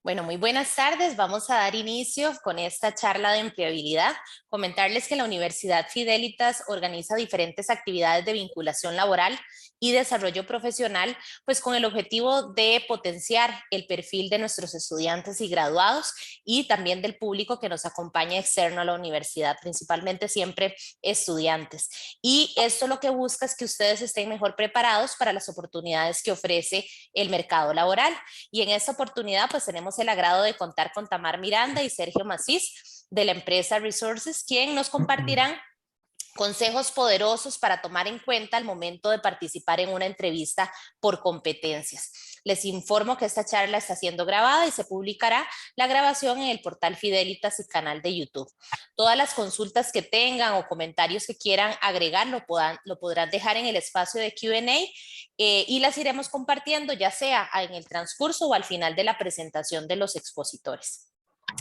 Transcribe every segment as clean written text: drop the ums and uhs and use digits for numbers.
Bueno, muy buenas tardes. Vamos a dar inicio con esta charla de empleabilidad. Comentarles que la Universidad Fidelitas organiza diferentes actividades de vinculación laboral y desarrollo profesional, pues con el objetivo de potenciar el perfil de nuestros estudiantes y graduados y también del público que nos acompaña externo a la universidad, principalmente siempre estudiantes. Y esto lo que busca es que ustedes estén mejor preparados para las oportunidades que ofrece el mercado laboral. Y en esta oportunidad pues tenemos el agrado de contar con Tamar Miranda y Sergio Macís de la empresa Resources, quien nos compartirán consejos poderosos para tomar en cuenta al momento de participar en una entrevista por competencias. Les informo que esta charla está siendo grabada y se publicará la grabación en el portal Fidelitas y canal de YouTube. Todas las consultas que tengan o comentarios que quieran agregar lo podrán dejar en el espacio de Q&A y las iremos compartiendo ya sea en el transcurso o al final de la presentación de los expositores.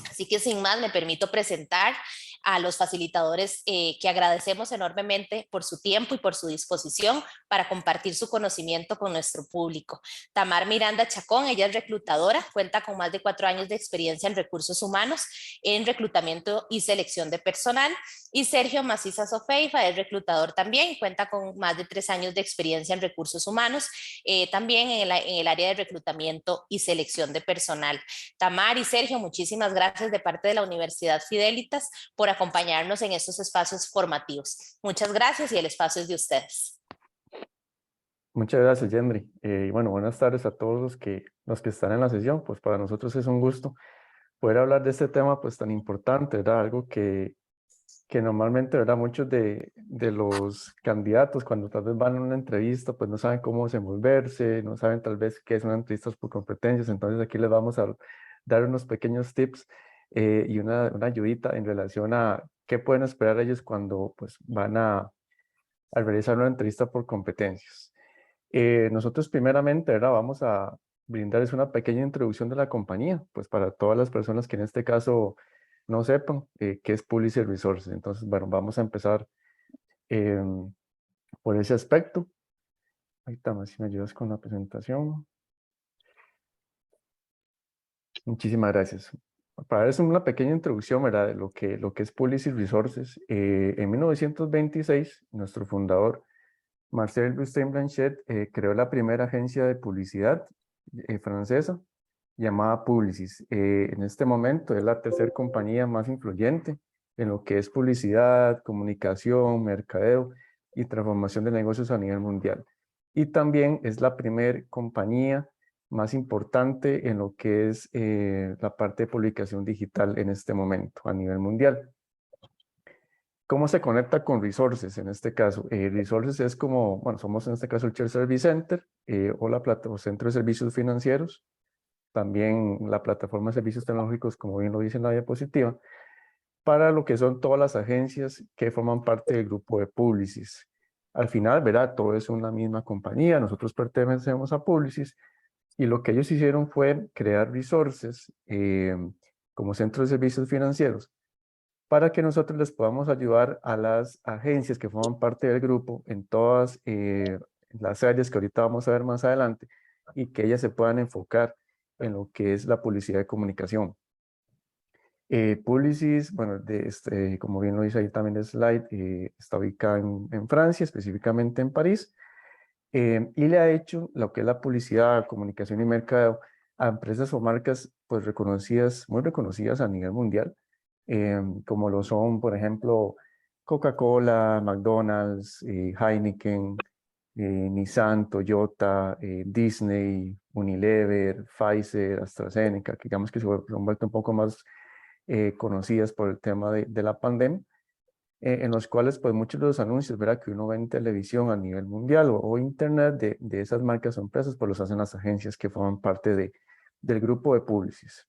Así que sin más me permito presentar a los facilitadores que agradecemos enormemente por su tiempo y por su disposición para compartir su conocimiento con nuestro público. Tamar Miranda Chacón, ella es reclutadora, cuenta con más de 4 años de experiencia en recursos humanos, en reclutamiento y selección de personal. Y Sergio Macisa Sofeifa es reclutador también, cuenta con más de 3 años de experiencia en recursos humanos, también en el área de reclutamiento y selección de personal. Tamar y Sergio, muchísimas gracias de parte de la Universidad Fidelitas por acompañarnos en estos espacios formativos. Muchas gracias y el espacio es de ustedes. Muchas gracias, Yendri. Y bueno, buenas tardes a todos los que están en la sesión. Pues para nosotros es un gusto poder hablar de este tema pues tan importante, ¿verdad? Algo que normalmente, ¿verdad? Muchos de los candidatos cuando tal vez van a una entrevista pues no saben cómo desenvolverse, no saben tal vez qué es una entrevista por competencias. Entonces aquí les vamos a dar unos pequeños tips y una ayudita en relación a qué pueden esperar ellos cuando pues van a realizar una entrevista por competencias. Nosotros primeramente, ¿verdad? Vamos a brindarles una pequeña introducción de la compañía, pues para todas las personas que en este caso no sepan qué es Publicis Resources. Entonces, bueno, vamos a empezar por ese aspecto. Ahorita más si me ayudas con la presentación. Muchísimas gracias. Para darles una pequeña introducción, ¿verdad? De lo que es Publicis Resources. En 1926, nuestro fundador, Marcel Bustin Blanchet, creó la primera agencia de publicidad francesa llamada Publicis. En este momento es la tercera compañía más influyente en lo que es publicidad, comunicación, mercadeo y transformación de negocios a nivel mundial. Y también es la primera compañía más importante en lo que es la parte de publicación digital en este momento a nivel mundial. ¿Cómo se conecta con Resources en este caso? Resources es como, bueno, somos en este caso el Shared Service Center o la plataforma Centro de Servicios Financieros, también la plataforma de servicios tecnológicos, como bien lo dice en la diapositiva, para lo que son todas las agencias que forman parte del grupo de Publicis. Al final, verá, todo es una misma compañía, nosotros pertenecemos a Publicis, y lo que ellos hicieron fue crear Resources como Centro de Servicios Financieros, para que nosotros les podamos ayudar a las agencias que forman parte del grupo en todas las áreas que ahorita vamos a ver más adelante y que ellas se puedan enfocar en lo que es la publicidad de comunicación. Publicis, bueno, como bien lo dice ahí también el slide, está ubicada en Francia, específicamente en París, y le ha hecho lo que es la publicidad, comunicación y mercadeo a empresas o marcas pues reconocidas, muy reconocidas a nivel mundial, como lo son, por ejemplo, Coca-Cola, McDonald's, Heineken, Nissan, Toyota, Disney, Unilever, Pfizer, AstraZeneca, que digamos que se han vuelto un poco más conocidas por el tema de la pandemia, en los cuales pues muchos de los anuncios, ¿verdad? Que uno ve en televisión a nivel mundial o internet de esas marcas o empresas, pues los hacen las agencias que forman parte del grupo de Publicis.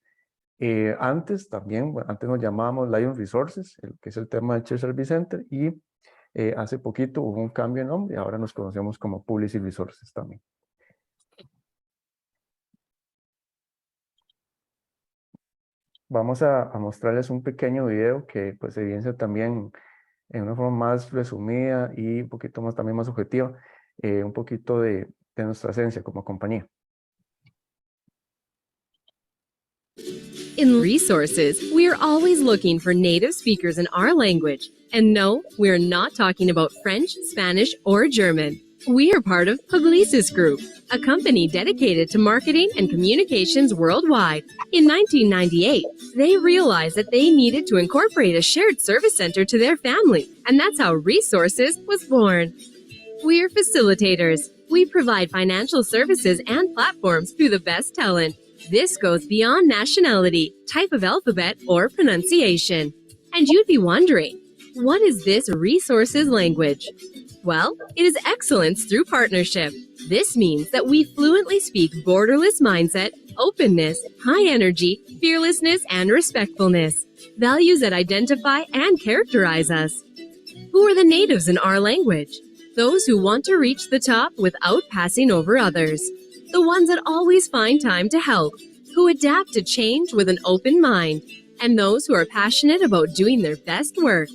Antes también, bueno, antes nos llamábamos Lion Resources, que es el tema del Shared Service Center, y hace poquito hubo un cambio de nombre, ahora nos conocemos como Publicis Resources también. Vamos a mostrarles un pequeño video que pues evidencia también en una forma más resumida y un poquito más también más objetiva, un poquito de nuestra esencia como compañía. In Resources, we're always looking for native speakers in our language. And no, we're not talking about French, Spanish, or German. We are part of Pugliese Group, a company dedicated to marketing and communications worldwide. In 1998, they realized that they needed to incorporate a shared service center to their family, and that's how Resources was born. We're facilitators. We provide financial services and platforms through the best talent. This goes beyond nationality, type of alphabet, or pronunciation. And you'd be wondering, what is this Resources language? Well, it is excellence through partnership. This means that we fluently speak borderless mindset, openness, high energy, fearlessness, and respectfulness. Values that identify and characterize us. Who are the natives in our language? Those who want to reach the top without passing over others. The ones that always find time to help, who adapt to change with an open mind, and those who are passionate about doing their best work.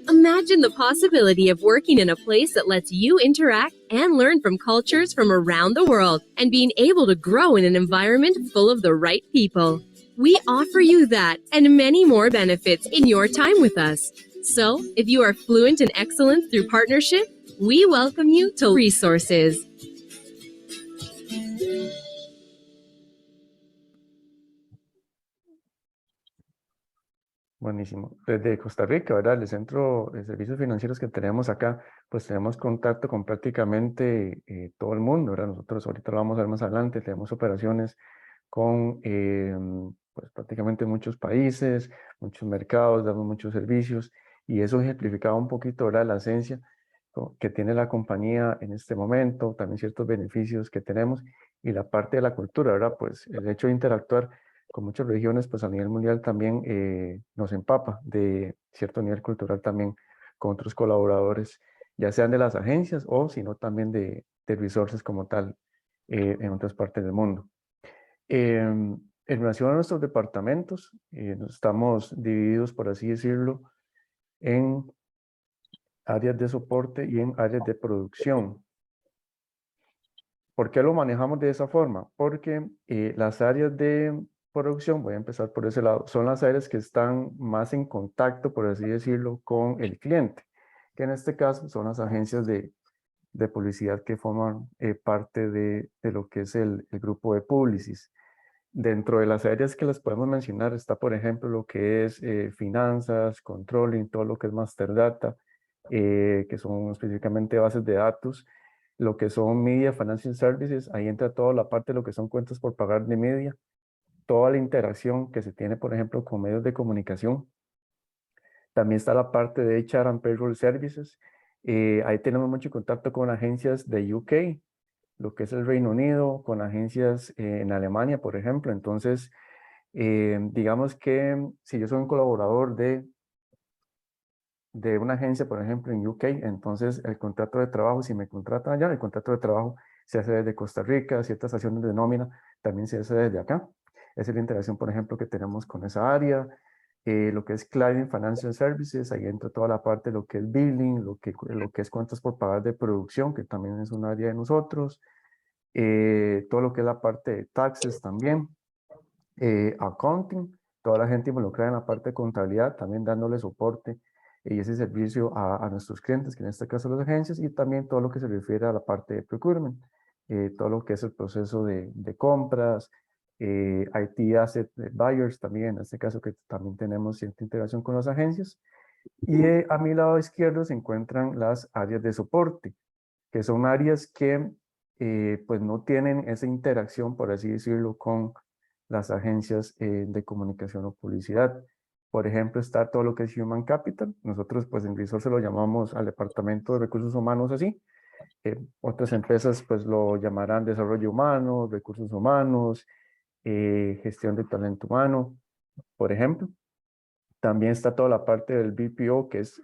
Imagine the possibility of working in a place that lets you interact and learn from cultures from around the world and being able to grow in an environment full of the right people. We offer you that and many more benefits in your time with us. So, if you are fluent in excellence through partnership, we welcome you to Resources. Buenísimo. Desde Costa Rica, ¿verdad? El centro de servicios financieros que tenemos acá, pues tenemos contacto con prácticamente todo el mundo, ¿verdad? Nosotros ahorita lo vamos a ver más adelante, tenemos operaciones con pues prácticamente muchos países, muchos mercados, damos muchos servicios y eso ejemplificaba un poquito, ¿verdad? La esencia que tiene la compañía en este momento, también ciertos beneficios que tenemos y la parte de la cultura, ¿verdad? Pues el hecho de interactuar con muchas regiones, pues a nivel mundial también nos empapa de cierto nivel cultural también con otros colaboradores, ya sean de las agencias o sino también de resources como tal en otras partes del mundo. En relación a nuestros departamentos, estamos divididos, por así decirlo, en áreas de soporte y en áreas de producción. ¿Por qué lo manejamos de esa forma? Porque las áreas de producción, voy a empezar por ese lado, son las áreas que están más en contacto, por así decirlo, con el cliente, que en este caso son las agencias de publicidad que forman parte de lo que es el grupo de Publicis. Dentro de las áreas que les podemos mencionar está, por ejemplo, lo que es finanzas, controlling, todo lo que es master data, que son específicamente bases de datos, lo que son media financial services, ahí entra toda la parte de lo que son cuentas por pagar de media, toda la interacción que se tiene, por ejemplo, con medios de comunicación. También está la parte de HR and Payroll Services. Ahí tenemos mucho contacto con agencias de UK, lo que es el Reino Unido, con agencias en Alemania, por ejemplo. Entonces, digamos que si yo soy un colaborador de una agencia, por ejemplo, en UK, entonces el contrato de trabajo, si me contratan allá, el contrato de trabajo se hace desde Costa Rica, ciertas acciones de nómina también se hace desde acá. Esa es la interacción, por ejemplo, que tenemos con esa área. Lo que es Client Financial Services, ahí entra toda la parte de lo que es billing, lo que es cuentas por pagar de producción, que también es un área de nosotros. Todo lo que es la parte de taxes también. Accounting, toda la gente involucrada en la parte de contabilidad, también dándole soporte y ese servicio a nuestros clientes, que en este caso las agencias, y también todo lo que se refiere a la parte de procurement, todo lo que es el proceso de compras, IT Asset Buyers también, en este caso que también tenemos cierta integración con las agencias. Y a mi lado izquierdo se encuentran las áreas de soporte, que son áreas que pues no tienen esa interacción, por así decirlo, con las agencias de comunicación o publicidad. Por ejemplo, está todo lo que es Human Capital. Nosotros pues en Resource lo llamamos al departamento de recursos humanos así. Otras empresas pues lo llamarán desarrollo humano, recursos humanos, gestión de talento humano, por ejemplo. También está toda la parte del BPO, que es,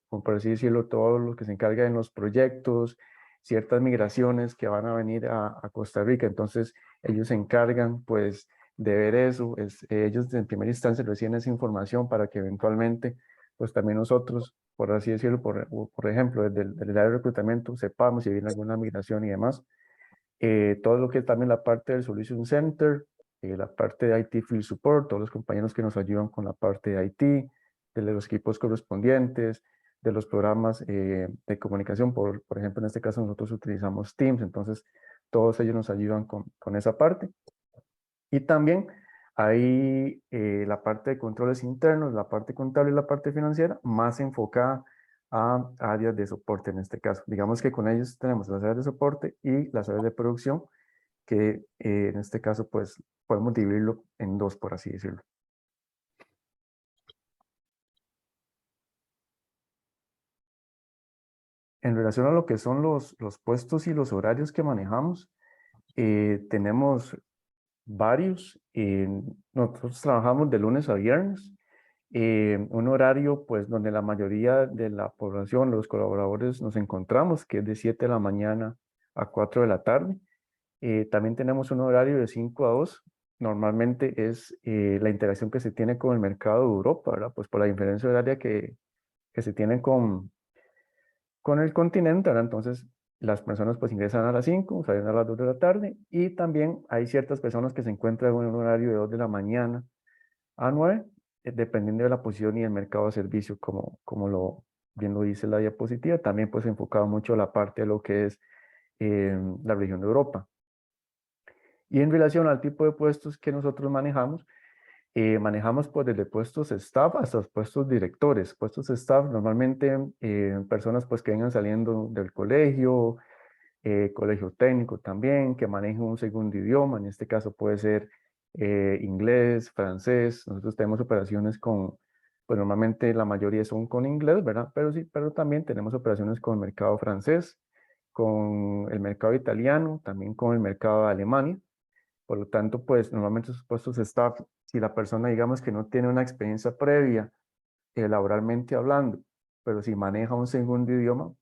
como por así decirlo, todo lo que se encarga en los proyectos, ciertas migraciones que van a venir a Costa Rica. Entonces, ellos se encargan, pues, de ver eso. Ellos en primera instancia reciben esa información para que eventualmente, pues, también nosotros, por así decirlo, por ejemplo, desde el área de reclutamiento, sepamos si viene alguna migración y demás. Todo lo que es también la parte del Solution Center, la parte de IT Field Support, todos los compañeros que nos ayudan con la parte de IT, de los equipos correspondientes, de los programas de comunicación, por ejemplo, en este caso nosotros utilizamos Teams, entonces todos ellos nos ayudan con esa parte. Y también hay la parte de controles internos, la parte contable y la parte financiera, más enfocada a áreas de soporte en este caso. Digamos que con ellos tenemos las áreas de soporte y las áreas de producción, que en este caso pues podemos dividirlo en dos, por así decirlo. En relación a lo que son los puestos y los horarios que manejamos, tenemos varios. Nosotros trabajamos de lunes a viernes, un horario pues donde la mayoría de la población, los colaboradores nos encontramos, que es de 7 de la mañana a 4 de la tarde. También tenemos un horario de 5 a 2. Normalmente es la interacción que se tiene con el mercado de Europa, ¿verdad? Pues por la diferencia horaria que se tiene con el continente, ¿verdad? Entonces las personas pues ingresan a las 5, salen a las 2 de la tarde, y también hay ciertas personas que se encuentran en un horario de 2 de la mañana a 9, dependiendo de la posición y el mercado de servicio, como bien lo dice la diapositiva. También pues enfocado mucho a la parte de lo que es la región de Europa. Y en relación al tipo de puestos que nosotros manejamos pues desde puestos staff hasta los puestos directores. Puestos staff normalmente personas pues que vengan saliendo del colegio, colegio técnico también, que manejen un segundo idioma. En este caso puede ser inglés, francés. Nosotros tenemos operaciones pues normalmente la mayoría son con inglés, ¿verdad? Pero también tenemos operaciones con el mercado francés, con el mercado italiano, también con el mercado de Alemania. Por lo tanto, pues normalmente esos puestos de staff, si la persona digamos que no tiene una experiencia previa laboralmente hablando, pero si maneja un segundo idioma,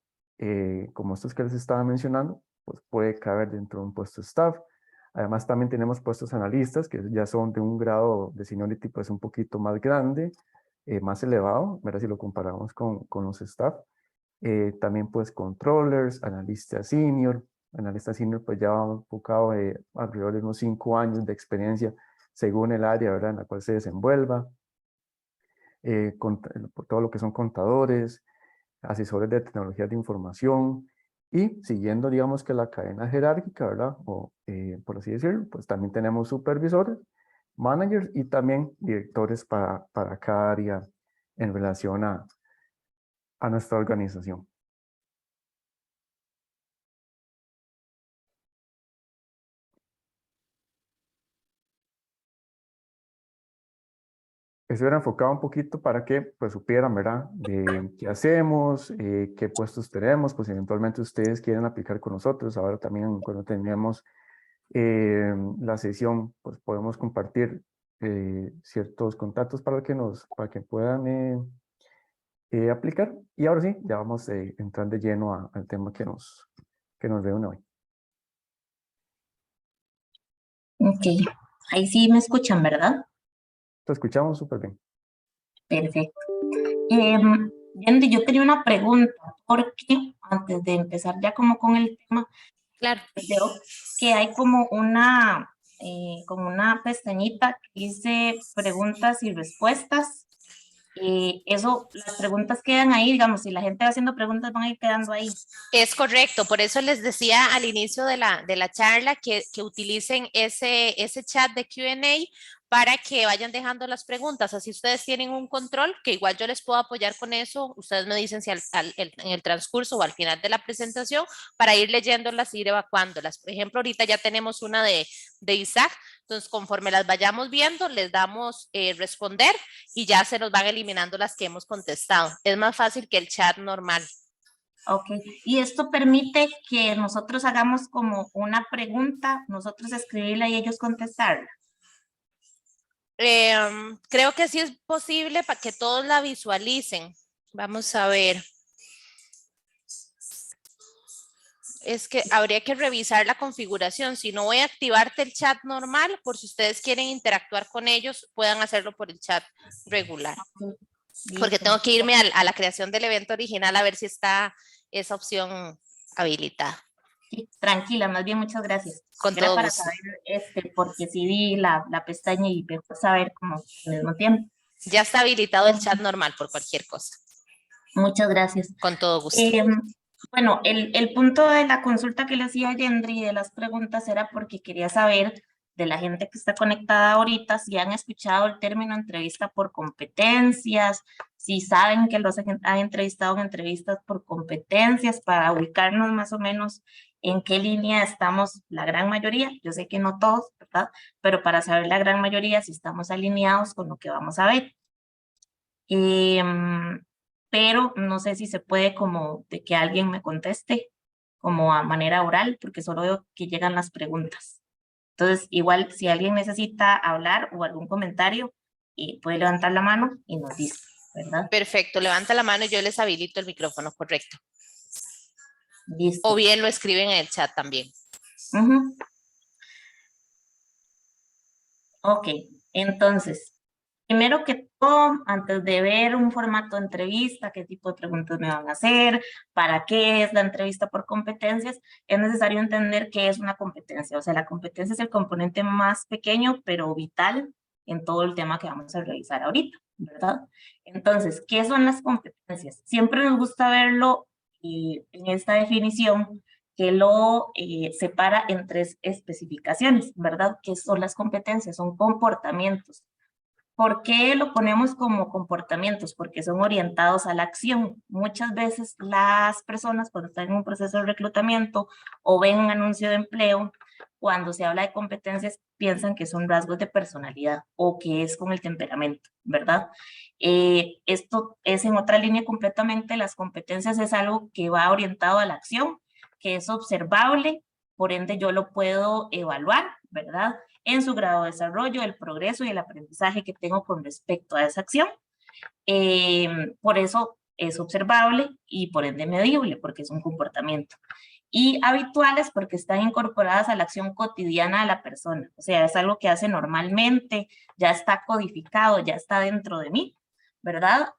como estos que les estaba mencionando, pues puede caber dentro de un puesto de staff. Además también tenemos puestos analistas que ya son de un grado de seniority pues un poquito más grande, más elevado, ¿verdad? Si lo comparamos con los staff. También pues controllers, analista senior pues ya va enfocado alrededor de unos 5 años de experiencia según el área, ¿verdad?, en la cual se desenvuelva. Todo lo que son contadores, asesores de tecnologías de información, y siguiendo digamos que la cadena jerárquica, ¿verdad?, o por así decirlo, pues también tenemos supervisores, managers y también directores para cada área en relación a nuestra organización. Eso era enfocado un poquito para que pues supieran, ¿verdad?, de qué hacemos, qué puestos tenemos, pues eventualmente ustedes quieren aplicar con nosotros. Ahora también cuando tenemos la sesión, pues podemos compartir ciertos contactos para que puedan aplicar. Y ahora sí, ya vamos a entrar de lleno al tema que nos reúne hoy. Ok, ahí sí me escuchan, ¿verdad? Te escuchamos súper bien. Perfecto. Yendi, yo tenía una pregunta, porque antes de empezar ya como con el tema, Claro. veo que hay como una pestañita que dice preguntas y respuestas. Eso, las preguntas quedan ahí, digamos, si la gente va haciendo preguntas van a ir quedando ahí. Es correcto, por eso les decía al inicio de la charla que utilicen ese chat de Q&A para que vayan dejando las preguntas. Así ustedes tienen un control, que igual yo les puedo apoyar con eso. Ustedes me dicen si en el transcurso o al final de la presentación, para ir leyéndolas y ir evacuándolas. Por ejemplo, ahorita ya tenemos una de Isaac, entonces conforme las vayamos viendo, les damos responder y ya se nos van eliminando las que hemos contestado. Es más fácil que el chat normal. Ok, y esto permite que nosotros hagamos como una pregunta, nosotros escribirla y ellos contestarla. Creo que sí es posible para que todos la visualicen. Vamos a ver. Es que habría que revisar la configuración. Si no, voy a activarte el chat normal, por si ustedes quieren interactuar con ellos, puedan hacerlo por el chat regular. Porque tengo que irme a la creación del evento original a ver si está esa opción habilitada. Sí, tranquila, más bien muchas gracias. Con Era todo para gusto. saber, porque sí vi la pestaña y mejor saber como al mismo tiempo. Ya está habilitado el chat normal por cualquier cosa. Muchas gracias. Con todo gusto. Bueno, el punto de la consulta que le hacía a Yendri de las preguntas era porque quería saber de la gente que está conectada ahorita si han escuchado el término entrevista por competencias, si saben que los han entrevistado en entrevistas por competencias para ubicarnos más o menos en qué línea estamos la gran mayoría. Yo sé que no todos, ¿verdad? Pero para saber la gran mayoría si estamos alineados con lo que vamos a ver. Pero no sé si se puede como de que alguien me conteste como a manera oral, porque solo veo que llegan las preguntas. Entonces, igual si alguien necesita hablar o algún comentario, puede levantar la mano y nos dice, ¿verdad? Perfecto, levanta la mano y yo les habilito el micrófono, correcto. Listo. O bien lo escriben en el chat también. Ok, entonces, primero que todo, antes de ver un formato de entrevista, qué tipo de preguntas me van a hacer, para qué es la entrevista por competencias, es necesario entender qué es una competencia. O sea, la competencia es el componente más pequeño, pero vital en todo el tema que vamos a revisar ahorita, ¿verdad? Entonces, ¿qué son las competencias? Siempre nos gusta verlo en esta definición que lo separa en tres especificaciones, ¿verdad? ¿Qué son las competencias? Son comportamientos. ¿Por qué lo ponemos como comportamientos? Porque son orientados a la acción. Muchas veces las personas cuando están en un proceso de reclutamiento o ven un anuncio de empleo, cuando se habla de competencias piensan que son rasgos de personalidad o que es con el temperamento, ¿verdad? Esto es en otra línea completamente. Las competencias es algo que va orientado a la acción, que es observable, por ende yo lo puedo evaluar, ¿verdad? En su grado de desarrollo, el progreso y el aprendizaje que tengo con respecto a esa acción. Por eso es observable y por ende medible, porque es un comportamiento. Y habituales porque están incorporadas a la acción cotidiana de la persona. O sea, es algo que hace normalmente, ya está codificado, ya está dentro de mí, ¿verdad?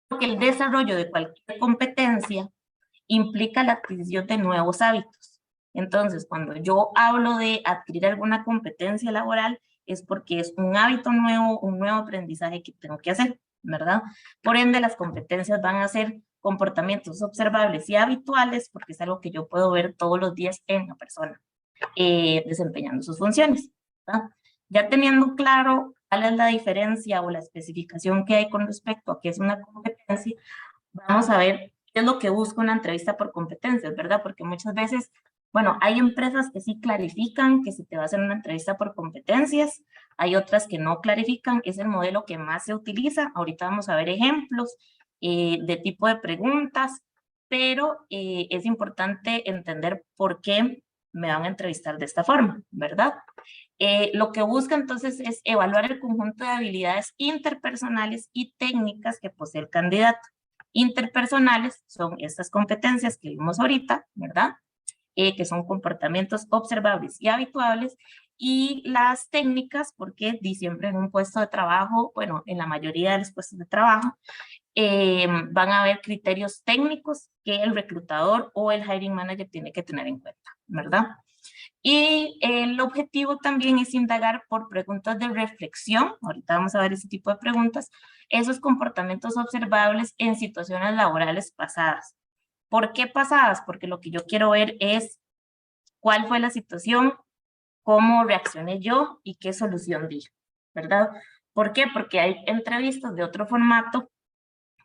Porque el desarrollo de cualquier competencia implica la adquisición de nuevos hábitos. Entonces, cuando yo hablo de adquirir alguna competencia laboral, es porque es un hábito nuevo, un nuevo aprendizaje que tengo que hacer, ¿verdad? Por ende, las competencias van a ser comportamientos observables y habituales, porque es algo que yo puedo ver todos los días en la persona, desempeñando sus funciones, ¿verdad? Ya teniendo claro cuál es la diferencia o la especificación que hay con respecto a qué es una competencia, vamos a ver qué es lo que busca una entrevista por competencias, ¿verdad? Porque muchas veces, bueno, hay empresas que sí clarifican que se te va a hacer una entrevista por competencias, hay otras que no clarifican, es el modelo que más se utiliza. Ahorita vamos a ver ejemplos de tipo de preguntas, pero es importante entender por qué me van a entrevistar de esta forma, ¿verdad? Lo que busca entonces es evaluar el conjunto de habilidades interpersonales y técnicas que posee el candidato. Interpersonales son estas competencias que vimos ahorita, ¿verdad? Que son comportamientos observables y habituables, y las técnicas, porque siempre en un puesto de trabajo, bueno, en la mayoría de los puestos de trabajo, van a haber criterios técnicos que el reclutador o el hiring manager tiene que tener en cuenta, ¿verdad? Y el objetivo también es indagar por preguntas de reflexión, ahorita vamos a ver ese tipo de preguntas, esos comportamientos observables en situaciones laborales pasadas. ¿Por qué pasadas? Porque lo que yo quiero ver es cuál fue la situación, cómo reaccioné yo y qué solución di, ¿verdad? ¿Por qué? Porque hay entrevistas de otro formato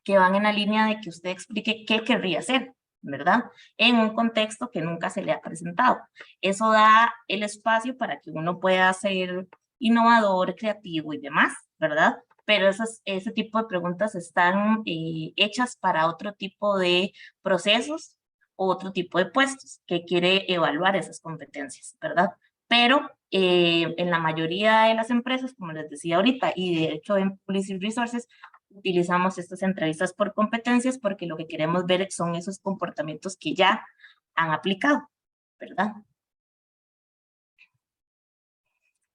que van en la línea de que usted explique qué querría hacer, ¿verdad? En un contexto que nunca se le ha presentado. Eso da el espacio para que uno pueda ser innovador, creativo y demás, ¿verdad? Pero ese tipo de preguntas están hechas para otro tipo de procesos o otro tipo de puestos que quiere evaluar esas competencias, ¿verdad? Pero en la mayoría de las empresas, como les decía ahorita, y de hecho en Policy Resources, utilizamos estas entrevistas por competencias porque lo que queremos ver son esos comportamientos que ya han aplicado, ¿verdad?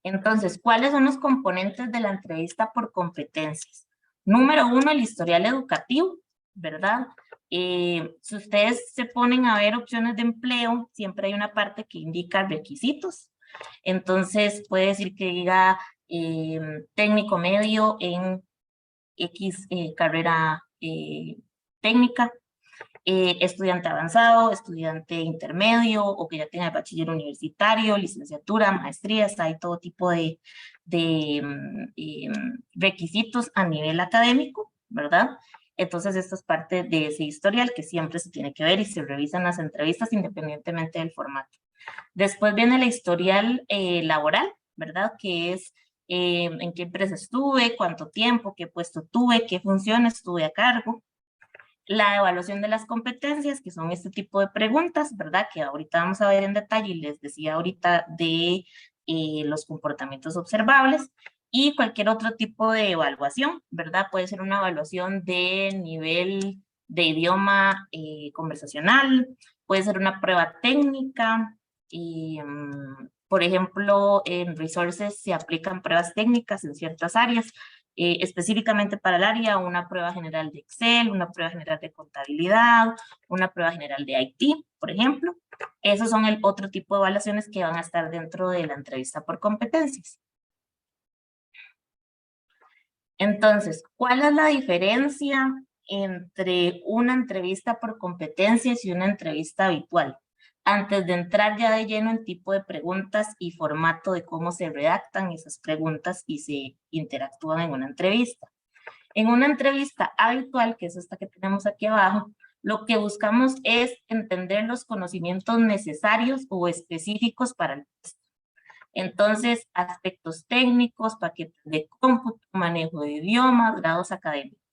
Entonces, ¿cuáles son los componentes de la entrevista por competencias? Número uno, el historial educativo, ¿verdad? Si ustedes se ponen a ver opciones de empleo, siempre hay una parte que indica requisitos. Entonces puede decir que diga técnico medio en X carrera técnica, estudiante avanzado, estudiante intermedio o que ya tenga bachiller universitario, licenciatura, maestrías, hay todo tipo de requisitos a nivel académico, ¿verdad? Entonces esto es parte de ese historial que siempre se tiene que ver y se revisan las entrevistas independientemente del formato. Después viene el historial laboral, ¿verdad? Que es en qué empresa estuve, cuánto tiempo, qué puesto tuve, qué funciones tuve a cargo. La evaluación de las competencias, que son este tipo de preguntas, ¿verdad? Que ahorita vamos a ver en detalle y les decía ahorita de los comportamientos observables y cualquier otro tipo de evaluación, ¿verdad? Puede ser una evaluación de nivel de idioma conversacional, puede ser una prueba técnica, por ejemplo, en Resources se aplican pruebas técnicas en ciertas áreas, específicamente para el área, una prueba general de Excel, una prueba general de contabilidad, una prueba general de IT, por ejemplo. Esos son el otro tipo de evaluaciones que van a estar dentro de la entrevista por competencias. Entonces, ¿cuál es la diferencia entre una entrevista por competencias y una entrevista habitual? Antes de entrar ya de lleno en tipo de preguntas y formato de cómo se redactan esas preguntas y se interactúan en una entrevista. En una entrevista habitual, que es esta que tenemos aquí abajo, lo que buscamos es entender los conocimientos necesarios o específicos para el puesto. Entonces, aspectos técnicos, paquetes de cómputo, manejo de idiomas, grados académicos,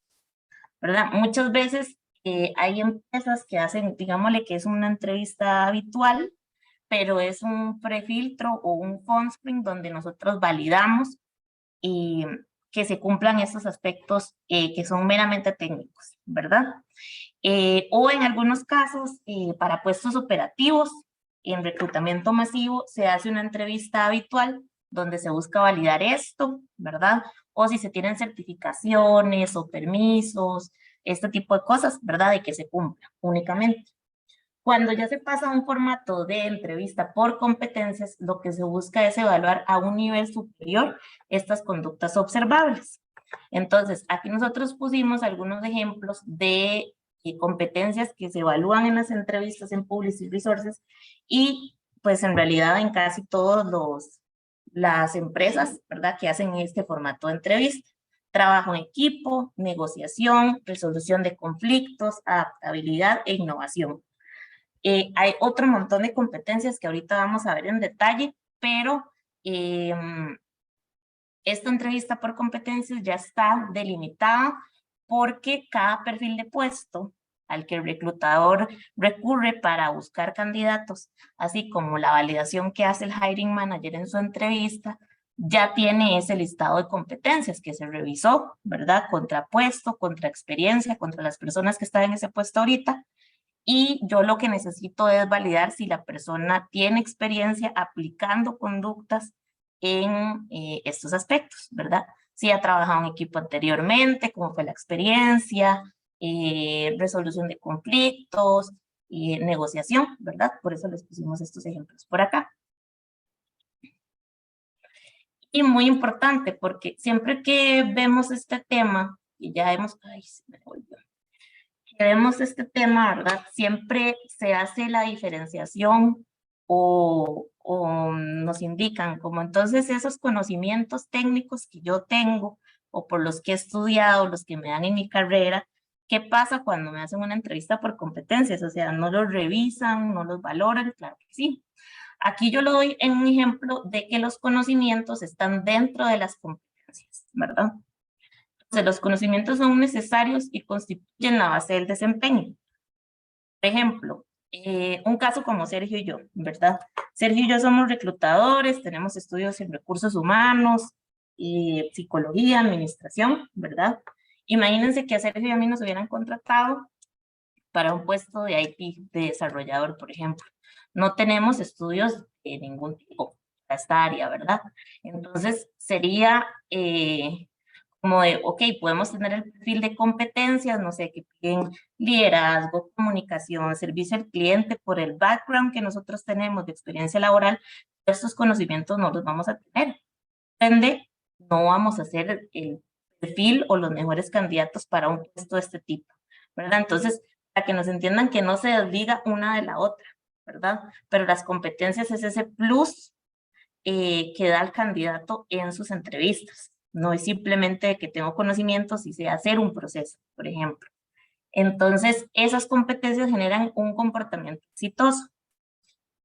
¿verdad? Muchas veces hay empresas que hacen, digámosle que es una entrevista habitual, pero es un prefiltro o un phone screen donde nosotros validamos y que se cumplan esos aspectos que son meramente técnicos, ¿verdad? O en algunos casos, para puestos operativos, en reclutamiento masivo, se hace una entrevista habitual donde se busca validar esto, ¿verdad? O si se tienen certificaciones o permisos, este tipo de cosas, ¿verdad? De que se cumpla únicamente. Cuando ya se pasa a un formato de entrevista por competencias, lo que se busca es evaluar a un nivel superior estas conductas observables. Entonces, aquí nosotros pusimos algunos ejemplos de competencias que se evalúan en las entrevistas en Publicis Resources y pues en realidad en casi todas las empresas, ¿verdad? Que hacen este formato de entrevista. Trabajo en equipo, negociación, resolución de conflictos, adaptabilidad e innovación. Hay otro montón de competencias que ahorita vamos a ver en detalle, pero esta entrevista por competencias ya está delimitada porque cada perfil de puesto al que el reclutador recurre para buscar candidatos, así como la validación que hace el hiring manager en su entrevista, ya tiene ese listado de competencias que se revisó, ¿verdad? Contra puesto, contra experiencia, contra las personas que están en ese puesto ahorita, y yo lo que necesito es validar si la persona tiene experiencia aplicando conductas en estos aspectos, ¿verdad? Si ha trabajado en equipo anteriormente, cómo fue la experiencia, resolución de conflictos, negociación, ¿verdad? Por eso les pusimos estos ejemplos por acá. Y muy importante, porque siempre que vemos este tema, y ya hemos, ay, se me volvió. Vemos este tema, ¿verdad? Siempre se hace la diferenciación o nos indican como entonces esos conocimientos técnicos que yo tengo o por los que he estudiado, los que me dan en mi carrera, ¿qué pasa cuando me hacen una entrevista por competencias? O sea, no los revisan, no los valoran, claro que sí. Aquí yo lo doy en un ejemplo de que los conocimientos están dentro de las competencias, ¿verdad? Entonces, los conocimientos son necesarios y constituyen la base del desempeño. Por ejemplo, un caso como Sergio y yo, ¿verdad? Sergio y yo somos reclutadores, tenemos estudios en recursos humanos, psicología, administración, ¿verdad? Imagínense que a Sergio y a mí nos hubieran contratado para un puesto de IT, de desarrollador, por ejemplo. No tenemos estudios de ningún tipo para esta área, ¿verdad? Entonces, sería como de, ok, podemos tener el perfil de competencias, no sé, que piden liderazgo, comunicación, servicio al cliente, por el background que nosotros tenemos de experiencia laboral, estos conocimientos no los vamos a tener. Ende, no vamos a hacer el perfil o los mejores candidatos para un puesto de este tipo, ¿verdad? Entonces, para que nos entiendan que no se desliga una de la otra, ¿verdad? Pero las competencias es ese plus que da el candidato en sus entrevistas. No es simplemente que tengo conocimientos y sé hacer un proceso, por ejemplo. Entonces, esas competencias generan un comportamiento exitoso.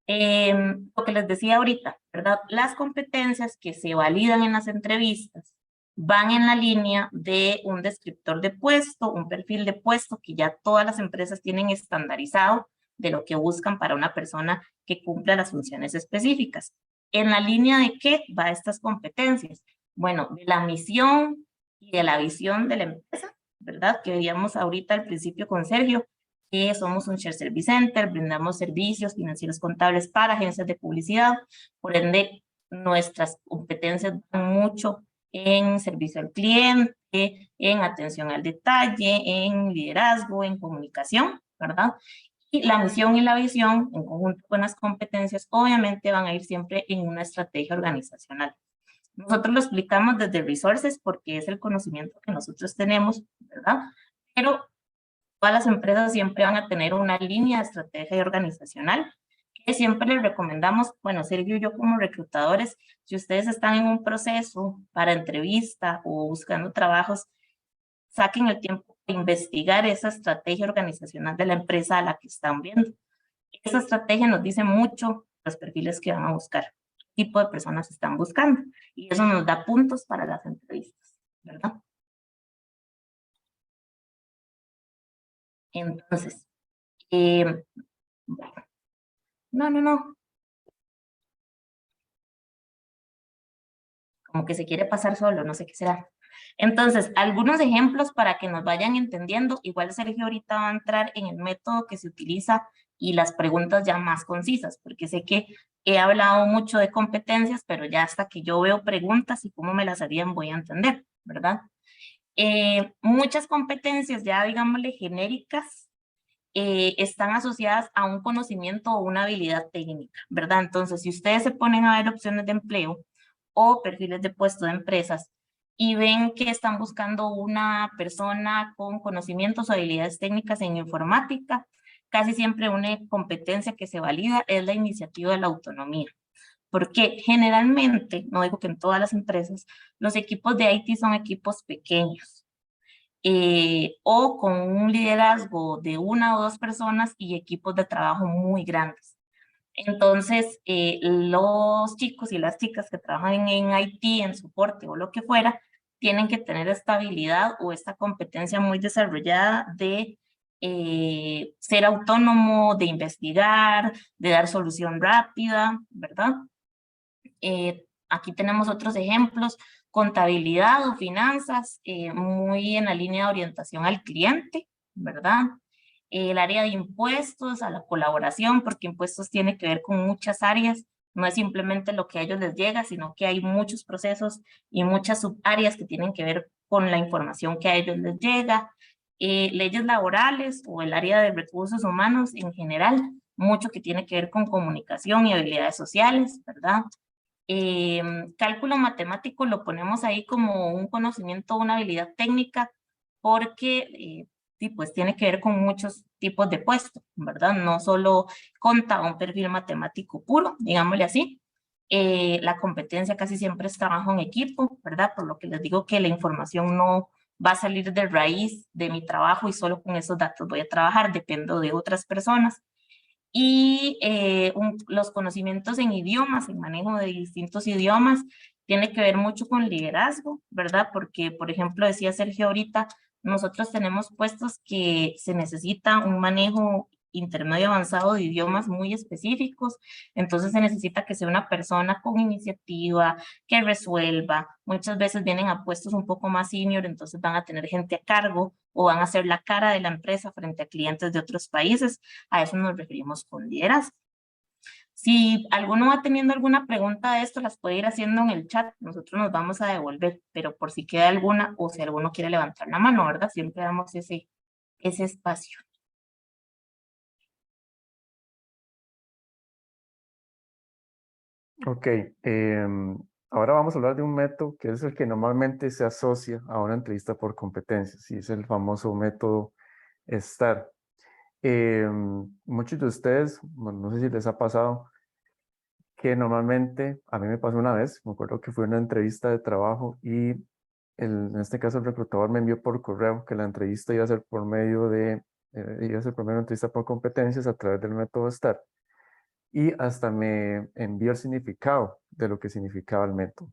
Lo que les decía ahorita, ¿verdad? Las competencias que se validan en las entrevistas van en la línea de un descriptor de puesto, un perfil de puesto que ya todas las empresas tienen estandarizado de lo que buscan para una persona que cumpla las funciones específicas. ¿En la línea de qué va estas competencias? Bueno, de la misión y de la visión de la empresa, ¿verdad? Que veíamos ahorita al principio con Sergio, que somos un Shared Service Center, brindamos servicios financieros contables para agencias de publicidad, por ende nuestras competencias van mucho en servicio al cliente, en atención al detalle, en liderazgo, en comunicación, ¿verdad? Y la misión y la visión, en conjunto con las competencias, obviamente van a ir siempre en una estrategia organizacional. Nosotros lo explicamos desde Resources porque es el conocimiento que nosotros tenemos, ¿verdad? Pero todas las empresas siempre van a tener una línea de estrategia organizacional que siempre les recomendamos, bueno, Sergio y yo como reclutadores, si ustedes están en un proceso para entrevista o buscando trabajos, saquen el tiempo de investigar esa estrategia organizacional de la empresa a la que están viendo. Esa estrategia nos dice mucho los perfiles que van a buscar, qué tipo de personas están buscando, y eso nos da puntos para las entrevistas, ¿verdad? Entonces, no. Como que se quiere pasar solo, no sé qué será. Entonces, algunos ejemplos para que nos vayan entendiendo. Igual Sergio ahorita va a entrar en el método que se utiliza y las preguntas ya más concisas, porque sé que he hablado mucho de competencias, pero ya hasta que yo veo preguntas y cómo me las harían voy a entender, ¿verdad? Muchas competencias ya, digámosle, genéricas, están asociadas a un conocimiento o una habilidad técnica, ¿verdad? Entonces, si ustedes se ponen a ver opciones de empleo o perfiles de puesto de empresas y ven que están buscando una persona con conocimientos o habilidades técnicas en informática, casi siempre una competencia que se valida es la iniciativa de la autonomía. Porque generalmente, no digo que en todas las empresas, los equipos de IT son equipos pequeños. O con un liderazgo de una o dos personas y equipos de trabajo muy grandes. Entonces, los chicos y las chicas que trabajan en IT, en soporte o lo que fuera, tienen que tener esta habilidad o esta competencia muy desarrollada de ser autónomo, de investigar, de dar solución rápida, ¿verdad? Aquí tenemos otros ejemplos, contabilidad o finanzas, muy en la línea de orientación al cliente, ¿verdad? El área de impuestos, a la colaboración, porque impuestos tiene que ver con muchas áreas, no es simplemente lo que a ellos les llega, sino que hay muchos procesos y muchas subáreas que tienen que ver con la información que a ellos les llega. Leyes laborales o el área de recursos humanos en general, mucho que tiene que ver con comunicación y habilidades sociales, ¿verdad? Cálculo matemático lo ponemos ahí como un conocimiento, una habilidad técnica, porque pues tiene que ver con muchos tipos de puestos, ¿verdad? No solo conta un perfil matemático puro, digámosle así. La competencia casi siempre es trabajo en equipo, ¿verdad? Por lo que les digo que la información no va a salir de raíz de mi trabajo y solo con esos datos voy a trabajar, dependo de otras personas. Y los conocimientos en idiomas, en manejo de distintos idiomas, tiene que ver mucho con liderazgo, ¿verdad? Porque, por ejemplo, decía Sergio ahorita, nosotros tenemos puestos que se necesita un manejo intermedio avanzado de idiomas muy específicos, entonces se necesita que sea una persona con iniciativa, que resuelva. Muchas veces vienen a puestos un poco más senior, entonces van a tener gente a cargo o van a ser la cara de la empresa frente a clientes de otros países. A eso nos referimos con liderazgo. Si alguno va teniendo alguna pregunta de esto, las puede ir haciendo en el chat. Nosotros nos vamos a devolver, pero por si queda alguna o si alguno quiere levantar la mano, ¿verdad? Siempre damos ese espacio. Ok, ahora vamos a hablar de un método que es el que normalmente se asocia a una entrevista por competencias y es el famoso método STAR. Muchos de ustedes, bueno, no sé si les ha pasado, que normalmente, a mí me pasó una vez, me acuerdo que fue una entrevista de trabajo y en este caso el reclutador me envió por correo que la entrevista iba a ser por medio de, iba a ser por medio de una entrevista por competencias a través del método STAR. Y hasta me envió el significado de lo que significaba el método.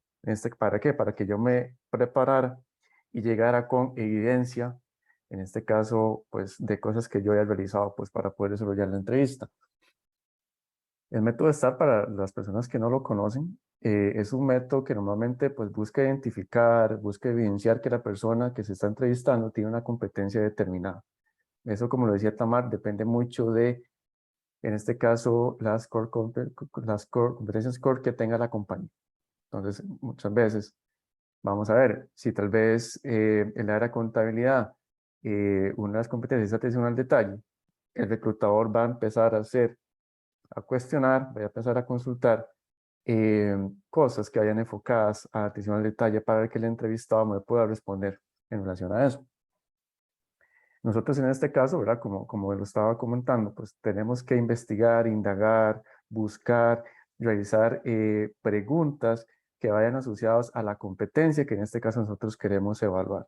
¿Para qué? Para que yo me preparara y llegara con evidencia, en este caso, pues, de cosas que yo haya realizado, pues, para poder desarrollar la entrevista. El método STAR, para las personas que no lo conocen, es un método que normalmente, pues, busca identificar, busca evidenciar que la persona que se está entrevistando tiene una competencia determinada. Eso, como lo decía Tamar, depende mucho de, en este caso, las core competencias core que tenga la compañía. Entonces, muchas veces, vamos a ver, si tal vez en el área de contabilidad, una de las competencias es atención al detalle, el reclutador va a empezar a cuestionar, va a empezar a consultar cosas que vayan enfocadas a atención al detalle para que el entrevistado me pueda responder en relación a eso. Nosotros en este caso, ¿verdad? Como lo estaba comentando, pues tenemos que investigar, indagar, buscar, realizar preguntas que vayan asociadas a la competencia que en este caso nosotros queremos evaluar.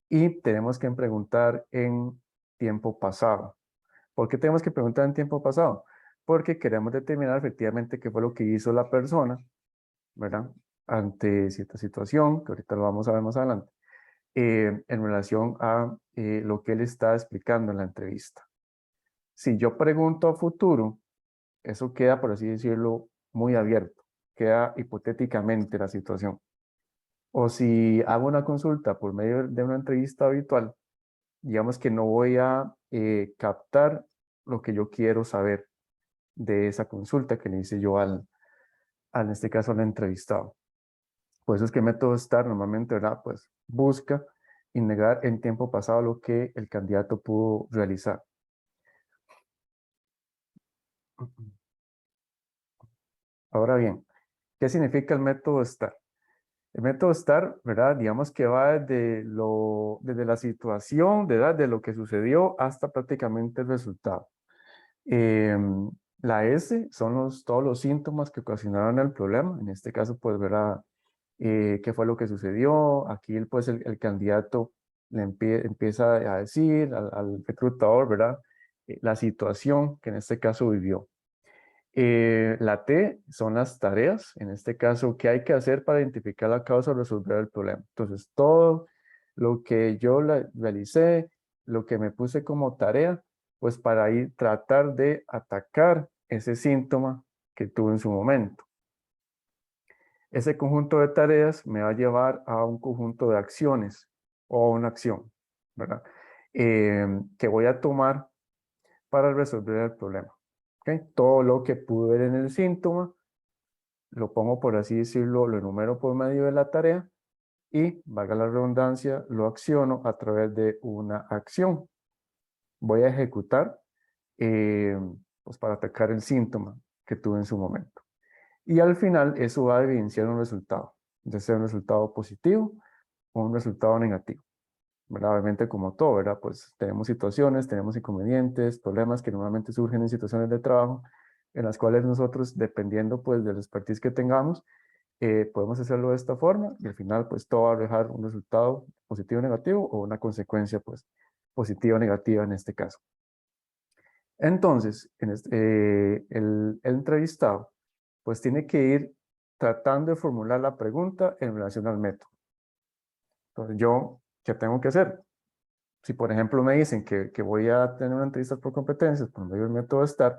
Y tenemos que preguntar en tiempo pasado. ¿Por qué tenemos que preguntar en tiempo pasado? Porque queremos determinar efectivamente qué fue lo que hizo la persona, ¿verdad? Ante cierta situación, que ahorita lo vamos a ver más adelante, en relación a lo que él está explicando en la entrevista. Si yo pregunto a futuro, eso queda, por así decirlo, muy abierto, queda hipotéticamente la situación. O si hago una consulta por medio de una entrevista habitual, digamos que no voy a captar lo que yo quiero saber de esa consulta que le hice yo en este caso, al entrevistado. Por eso es que el método STAR normalmente, ¿verdad? Pues busca indagar en tiempo pasado lo que el candidato pudo realizar. Ahora bien, ¿qué significa el método STAR? El método STAR, ¿verdad? Digamos que va desde la situación, ¿verdad? De lo que sucedió hasta prácticamente el resultado. La S son todos los síntomas que ocasionaron el problema. En este caso, pues, ¿verdad? ¿Qué fue lo que sucedió? Aquí, pues, el candidato le empieza a decir al reclutador, ¿verdad? La situación que en este caso vivió. La T son las tareas, en este caso, ¿qué hay que hacer para identificar la causa o resolver el problema? Entonces, todo lo que yo realicé, lo que me puse como tarea, pues para ir tratar de atacar ese síntoma que tuve en su momento. Ese conjunto de tareas me va a llevar a un conjunto de acciones o una acción, ¿verdad? Que voy a tomar para resolver el problema. ¿Okay? Todo lo que pude ver en el síntoma, lo pongo, por así decirlo, lo enumero por medio de la tarea y, valga la redundancia, lo acciono a través de una acción. Voy a ejecutar pues para atacar el síntoma que tuve en su momento. Y al final eso va a evidenciar un resultado, ya sea un resultado positivo o un resultado negativo. ¿Verdad? Obviamente, como todo, ¿verdad? Pues tenemos situaciones, tenemos inconvenientes, problemas que normalmente surgen en situaciones de trabajo en las cuales nosotros, dependiendo pues del expertise que tengamos, podemos hacerlo de esta forma y al final pues todo va a dejar un resultado positivo o negativo o una consecuencia pues positiva o negativa en este caso. Entonces, el entrevistado pues tiene que ir tratando de formular la pregunta en relación al método. Entonces yo, ¿qué tengo que hacer? Si por ejemplo me dicen que voy a tener una entrevista por competencias por medio del método STAR,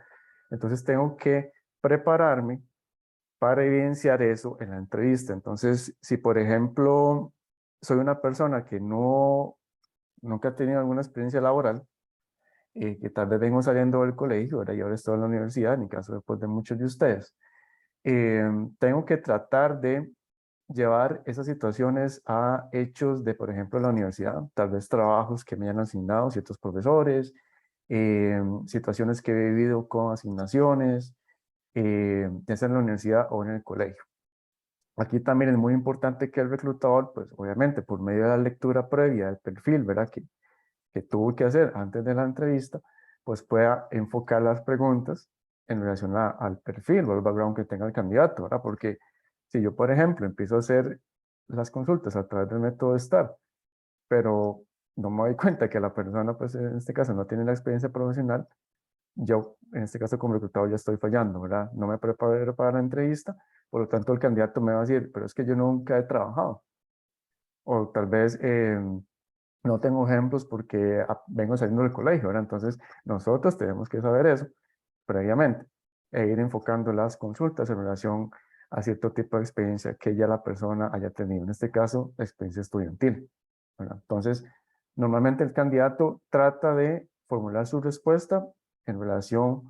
entonces tengo que prepararme para evidenciar eso en la entrevista. Entonces, si por ejemplo soy una persona que nunca ha tenido alguna experiencia laboral, que tal vez vengo saliendo del colegio, ¿verdad? Y ahora estoy en la universidad, en mi caso después de muchos de ustedes. Tengo que tratar de llevar esas situaciones a hechos de, por ejemplo, la universidad, tal vez trabajos que me han asignado ciertos profesores, situaciones que he vivido con asignaciones, ya sea en la universidad o en el colegio. Aquí también es muy importante que el reclutador, pues obviamente por medio de la lectura previa del perfil, ¿verdad? Que tuvo que hacer antes de la entrevista, pues pueda enfocar las preguntas en relación al perfil o al background que tenga el candidato, ¿verdad? Porque si yo, por ejemplo, empiezo a hacer las consultas a través del método STAR, pero no me doy cuenta que la persona, pues en este caso, no tiene la experiencia profesional, yo, en este caso como reclutador, ya estoy fallando, ¿verdad? No me preparé para la entrevista, por lo tanto el candidato me va a decir, pero es que yo nunca he trabajado. O tal vez no tengo ejemplos porque vengo saliendo del colegio, ¿verdad? Entonces nosotros tenemos que saber eso previamente e ir enfocando las consultas en relación a cierto tipo de experiencia que ya la persona haya tenido. En este caso, experiencia estudiantil, ¿verdad? Entonces, normalmente el candidato trata de formular su respuesta en relación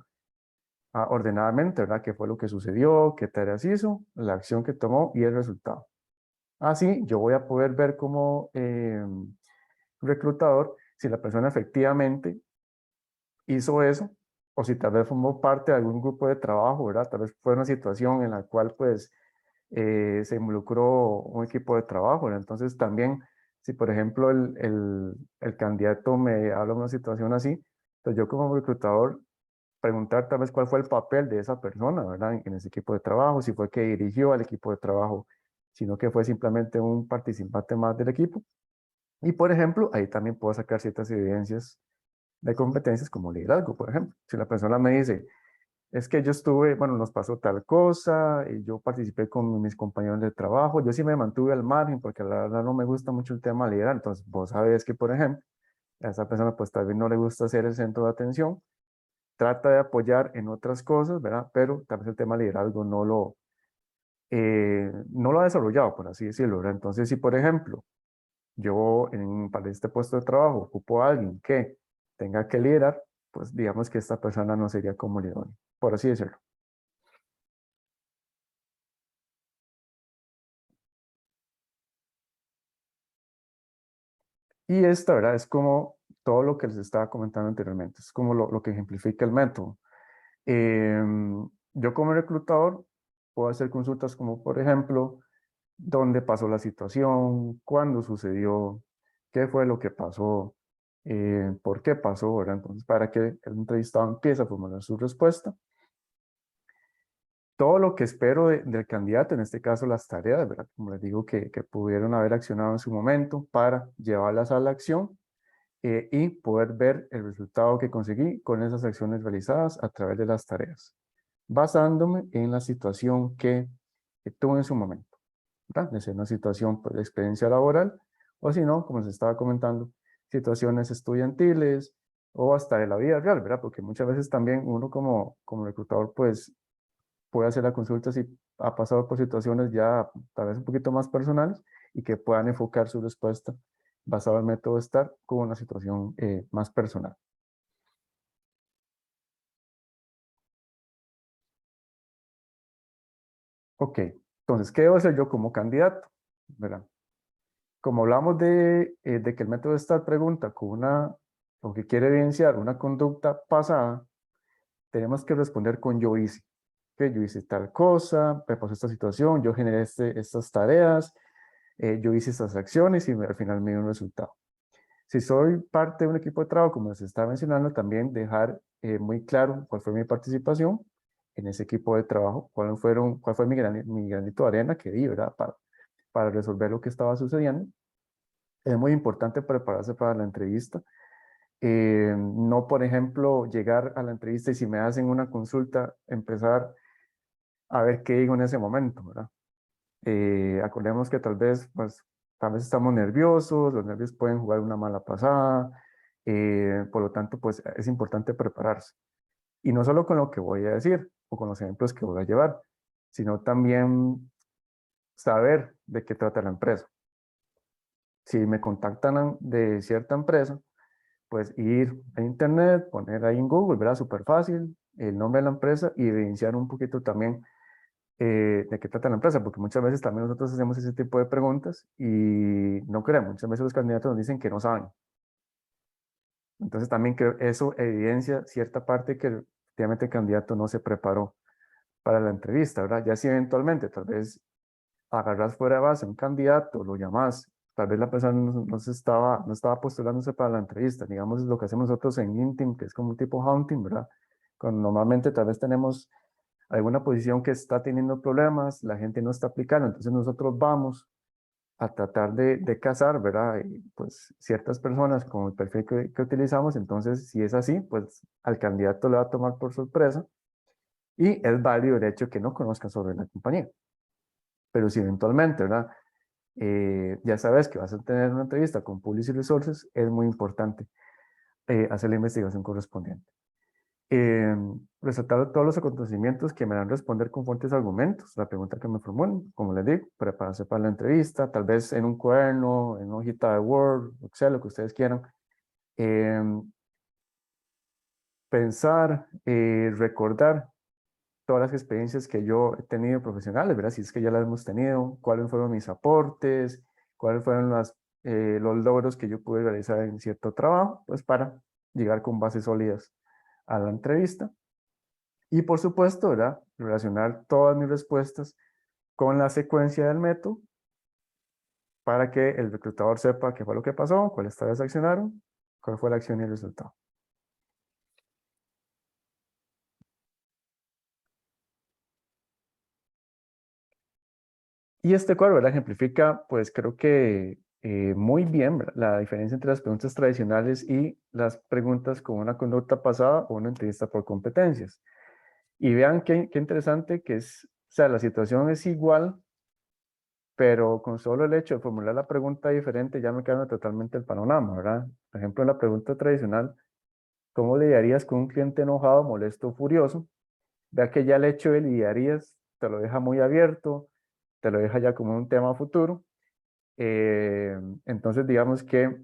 ordenadamente, ¿verdad? ¿Qué fue lo que sucedió? ¿Qué tareas hizo? La acción que tomó y el resultado. Así, yo voy a poder ver como reclutador si la persona efectivamente hizo eso o si tal vez formó parte de algún grupo de trabajo, ¿verdad? Tal vez fue una situación en la cual pues se involucró un equipo de trabajo, ¿verdad? Entonces también, si por ejemplo el candidato me habla de una situación así, pues yo como reclutador preguntar tal vez cuál fue el papel de esa persona, ¿verdad? En ese equipo de trabajo, si fue que dirigió al equipo de trabajo, sino que fue simplemente un participante más del equipo. Y por ejemplo, ahí también puedo sacar ciertas evidencias de competencias como liderazgo, por ejemplo. Si la persona me dice, es que yo estuve, bueno, nos pasó tal cosa, y yo participé con mis compañeros de trabajo, yo sí me mantuve al margen porque la verdad no me gusta mucho el tema de liderar. Entonces, vos sabés que, por ejemplo, a esa persona pues tal vez no le gusta ser el centro de atención, trata de apoyar en otras cosas, ¿verdad? Pero tal vez el tema de liderazgo no lo ha desarrollado, por así decirlo, ¿verdad? Entonces, si por ejemplo, yo para este puesto de trabajo ocupo a alguien que tenga que liderar, pues digamos que esta persona no sería como el idóneo, por así decirlo. Y esta, ¿verdad? Es como todo lo que les estaba comentando anteriormente, es como lo que ejemplifica el método. Yo como reclutador puedo hacer consultas como, por ejemplo, dónde pasó la situación, cuándo sucedió, qué fue lo que pasó, por qué pasó, ¿verdad? Entonces, para que el entrevistado empiece a formular su respuesta. Todo lo que espero del candidato, en este caso las tareas, ¿verdad? Como les digo, que pudieron haber accionado en su momento para llevarlas a la acción y poder ver el resultado que conseguí con esas acciones realizadas a través de las tareas, basándome en la situación que tuve en su momento, ¿verdad? De ser una situación pues, de experiencia laboral, o si no, como se estaba comentando, situaciones estudiantiles o hasta de la vida real, ¿verdad? Porque muchas veces también uno como reclutador pues puede hacer la consulta si ha pasado por situaciones ya tal vez un poquito más personales y que puedan enfocar su respuesta basado en el método STAR con una situación más personal. Ok, entonces, ¿qué debo hacer yo como candidato? ¿Verdad? Como hablamos de que el método STAR pregunta con o que quiere evidenciar una conducta pasada, tenemos que responder con yo hice. Que yo hice tal cosa, me pasó esta situación, yo generé estas tareas, yo hice estas acciones y al final me dio un resultado. Si soy parte de un equipo de trabajo, como se está mencionando, también dejar muy claro cuál fue mi participación en ese equipo de trabajo, cuál fue mi granito de arena que di, ¿verdad? Para resolver lo que estaba sucediendo. Es muy importante prepararse para la entrevista. No, por ejemplo, llegar a la entrevista y si me hacen una consulta, empezar a ver qué digo en ese momento, ¿verdad? Acordemos que tal vez estamos nerviosos, los nervios pueden jugar una mala pasada, por lo tanto, pues es importante prepararse. Y no solo con lo que voy a decir o con los ejemplos que voy a llevar, sino también saber de qué trata la empresa. Si me contactan de cierta empresa, pues ir a internet, poner ahí en Google, ¿verdad? Súper fácil, el nombre de la empresa y evidenciar un poquito también de qué trata la empresa, porque muchas veces también nosotros hacemos ese tipo de preguntas y no queremos, muchas veces los candidatos nos dicen que no saben. Entonces también creo eso evidencia cierta parte que efectivamente el candidato no se preparó para la entrevista, ¿verdad? Ya si eventualmente tal vez agarras fuera de base un candidato, lo llamas, tal vez la persona no estaba postulándose para la entrevista, digamos lo que hacemos nosotros en LinkedIn, que es como un tipo hunting, ¿verdad? Cuando normalmente tal vez tenemos alguna posición que está teniendo problemas, la gente no está aplicando, entonces nosotros vamos a tratar de cazar, ¿verdad? Y, pues ciertas personas con el perfil que utilizamos, entonces si es así, pues al candidato le va a tomar por sorpresa y es válido el hecho que no conozcan sobre la compañía. Pero si eventualmente, ¿verdad? Ya sabes que vas a tener una entrevista con Publicis Resources, es muy importante hacer la investigación correspondiente. Resaltar todos los acontecimientos que me dan responder con fuertes argumentos, la pregunta que me formulen, como les digo, prepararse para la entrevista, tal vez en un cuaderno, en una hojita de Word, Excel, lo que ustedes quieran. Pensar, recordar todas las experiencias que yo he tenido profesionales, ¿verdad? Si es que ya las hemos tenido, cuáles fueron mis aportes, cuáles fueron los logros que yo pude realizar en cierto trabajo, pues para llegar con bases sólidas a la entrevista. Y por supuesto, ¿verdad? Relacionar todas mis respuestas con la secuencia del método para que el reclutador sepa qué fue lo que pasó, cuáles tareas accionaron, cuál fue la acción y el resultado. Y este cuadro, ¿verdad? Ejemplifica, pues creo que muy bien, ¿verdad? La diferencia entre las preguntas tradicionales y las preguntas con una conducta pasada o una entrevista por competencias. Y vean qué interesante que es, o sea, la situación es igual, pero con solo el hecho de formular la pregunta diferente ya me cambia totalmente el panorama, ¿verdad? Por ejemplo, en la pregunta tradicional, ¿cómo lidiarías con un cliente enojado, molesto o furioso? Vea que ya el hecho de lidiarías te lo deja muy abierto, te lo deja ya como un tema futuro. Entonces, digamos que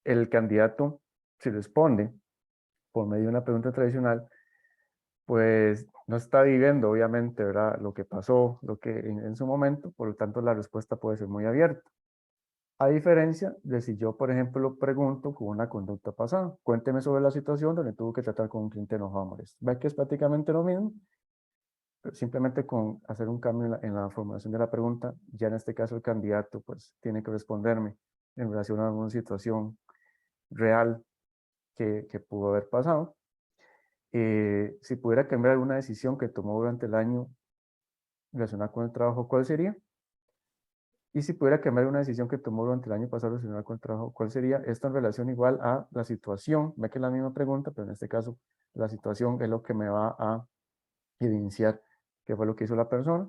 el candidato, si responde por medio de una pregunta tradicional, pues no está viviendo, obviamente, ¿verdad? Lo que pasó, lo que en su momento, por lo tanto, la respuesta puede ser muy abierta. A diferencia de si yo, por ejemplo, pregunto con una conducta pasada, cuénteme sobre la situación donde tuvo que tratar con un cliente enojado o molesto. Ve que es prácticamente lo mismo, pero simplemente con hacer un cambio en la formulación de la pregunta, ya en este caso el candidato pues tiene que responderme en relación a una situación real que pudo haber pasado. Si pudiera cambiar alguna decisión que tomó durante el año relacionada con el trabajo, ¿cuál sería? Y si pudiera cambiar una decisión que tomó durante el año pasado relacionada con el trabajo, ¿cuál sería? Esto en relación igual a la situación. Ve que es la misma pregunta, pero en este caso la situación es lo que me va a evidenciar qué fue lo que hizo la persona.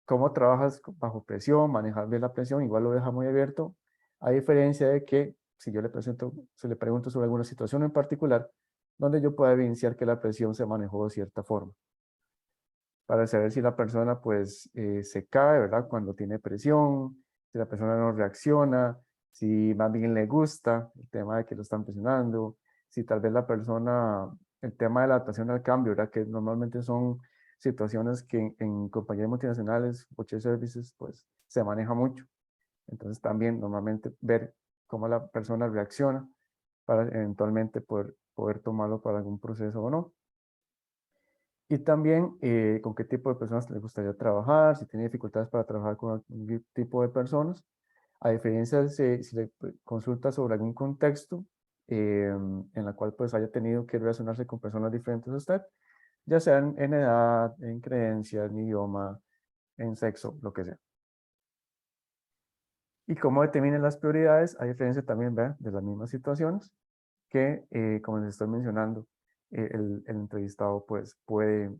Cómo trabajas bajo presión, manejar bien la presión, igual lo deja muy abierto, a diferencia de que si yo le pregunto sobre alguna situación en particular, donde yo pueda evidenciar que la presión se manejó de cierta forma, para saber si la persona pues se cae, ¿verdad? Cuando tiene presión, si la persona no reacciona, si más bien le gusta el tema de que lo están presionando, si tal vez la persona, el tema de la adaptación al cambio, ¿verdad? Que normalmente son situaciones que en compañías multinacionales o shared services pues se maneja mucho. Entonces también normalmente ver cómo la persona reacciona para eventualmente poder tomarlo para algún proceso o no. Y también con qué tipo de personas le gustaría trabajar, si tiene dificultades para trabajar con algún tipo de personas. A diferencia de si le consulta sobre algún contexto en la cual pues haya tenido que relacionarse con personas diferentes a usted, ya sean en edad, en creencias, en idioma, en sexo, lo que sea. Y cómo determinen las prioridades, a diferencia también de las mismas situaciones que, como les estoy mencionando, el entrevistado pues puede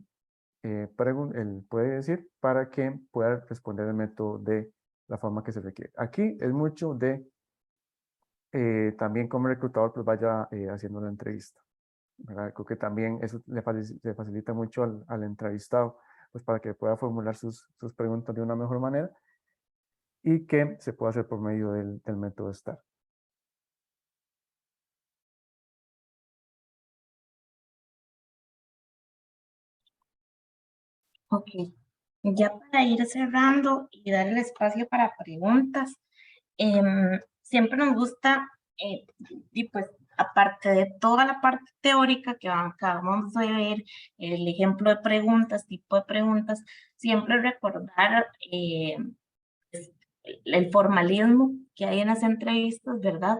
él puede decir para que pueda responder el método de la forma que se requiere. Aquí es mucho de también como reclutador pues vaya haciendo la entrevista, ¿verdad? Creo que también eso le facilita mucho al entrevistado pues para que pueda formular sus preguntas de una mejor manera y que se pueda hacer por medio del método STAR. Ok, ya para ir cerrando y dar el espacio para preguntas, siempre nos gusta, y pues aparte de toda la parte teórica que acabamos de ver, el ejemplo de preguntas, tipo de preguntas, siempre recordar pues, el formalismo que hay en las entrevistas, ¿verdad?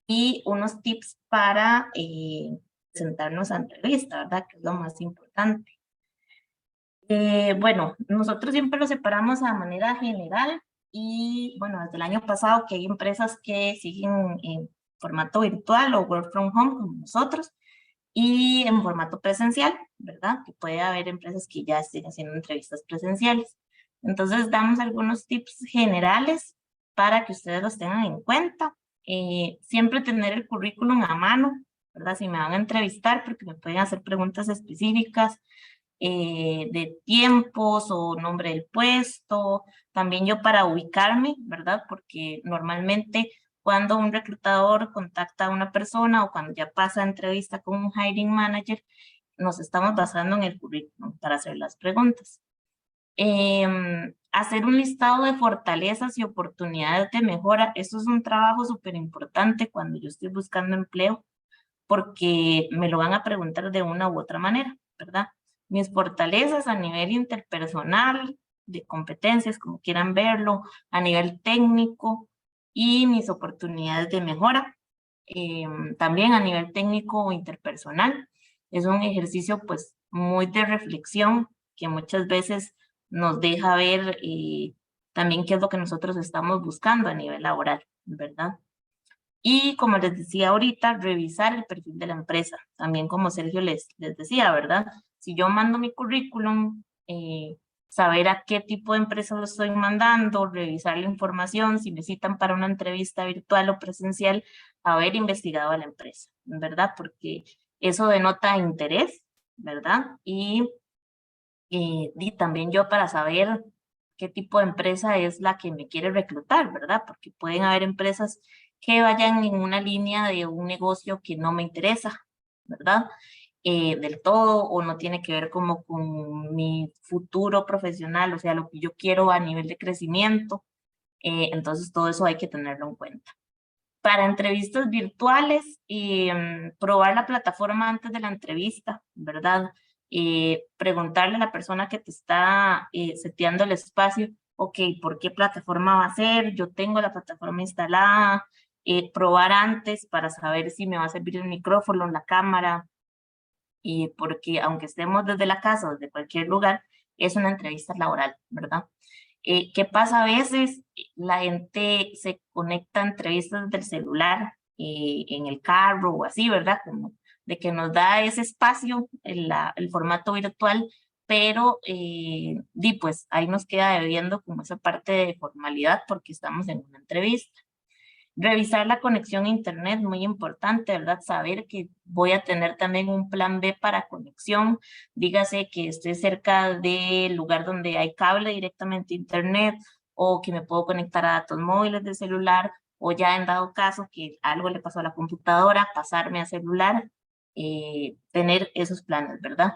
Y unos tips para sentarnos a entrevista, ¿verdad? Que es lo más importante. Bueno, nosotros siempre lo separamos a manera general y bueno, desde el año pasado que hay empresas que siguen en formato virtual o work from home como nosotros y en formato presencial, ¿verdad? Que puede haber empresas que ya estén haciendo entrevistas presenciales. Entonces damos algunos tips generales para que ustedes los tengan en cuenta. Siempre tener el currículum a mano, ¿verdad? Si me van a entrevistar porque me pueden hacer preguntas específicas de tiempos o nombre del puesto, también yo para ubicarme, ¿verdad? Porque normalmente cuando un reclutador contacta a una persona o cuando ya pasa entrevista con un hiring manager, nos estamos basando en el currículum para hacer las preguntas. Hacer un listado de fortalezas y oportunidades de mejora, eso es un trabajo súper importante cuando yo estoy buscando empleo, porque me lo van a preguntar de una u otra manera, ¿verdad? Mis fortalezas a nivel interpersonal, de competencias, como quieran verlo, a nivel técnico y mis oportunidades de mejora, también a nivel técnico o interpersonal. Es un ejercicio pues muy de reflexión que muchas veces nos deja ver también qué es lo que nosotros estamos buscando a nivel laboral, ¿verdad? Y como les decía ahorita, revisar el perfil de la empresa. También como Sergio les decía, ¿verdad? Si yo mando mi currículum, saber a qué tipo de empresa lo estoy mandando, revisar la información, si me citan para una entrevista virtual o presencial, haber investigado a la empresa, ¿verdad? Porque eso denota interés, ¿verdad? Y también yo para saber qué tipo de empresa es la que me quiere reclutar, ¿verdad? Porque pueden haber empresas que vayan en una línea de un negocio que no me interesa, ¿verdad? Del todo o no tiene que ver como con mi futuro profesional, o sea, lo que yo quiero a nivel de crecimiento. Entonces todo eso hay que tenerlo en cuenta. Para entrevistas virtuales, probar la plataforma antes de la entrevista, ¿verdad? Preguntarle a la persona que te está seteando el espacio, ok, ¿por qué plataforma va a ser? Yo tengo la plataforma instalada, probar antes para saber si me va a servir el micrófono, la cámara, porque aunque estemos desde la casa o desde cualquier lugar, es una entrevista laboral, ¿verdad? ¿Qué pasa a veces? La gente se conecta a entrevistas del celular en el carro o así, ¿verdad? Como de que nos da ese espacio, el formato virtual, pero pues ahí nos queda debiendo como esa parte de formalidad porque estamos en una entrevista. Revisar la conexión a internet, muy importante, ¿verdad? Saber que voy a tener también un plan B para conexión. Dígase que esté cerca del lugar donde hay cable directamente a internet o que me puedo conectar a datos móviles de celular o ya en dado caso que algo le pasó a la computadora, pasarme a celular, tener esos planes, ¿verdad?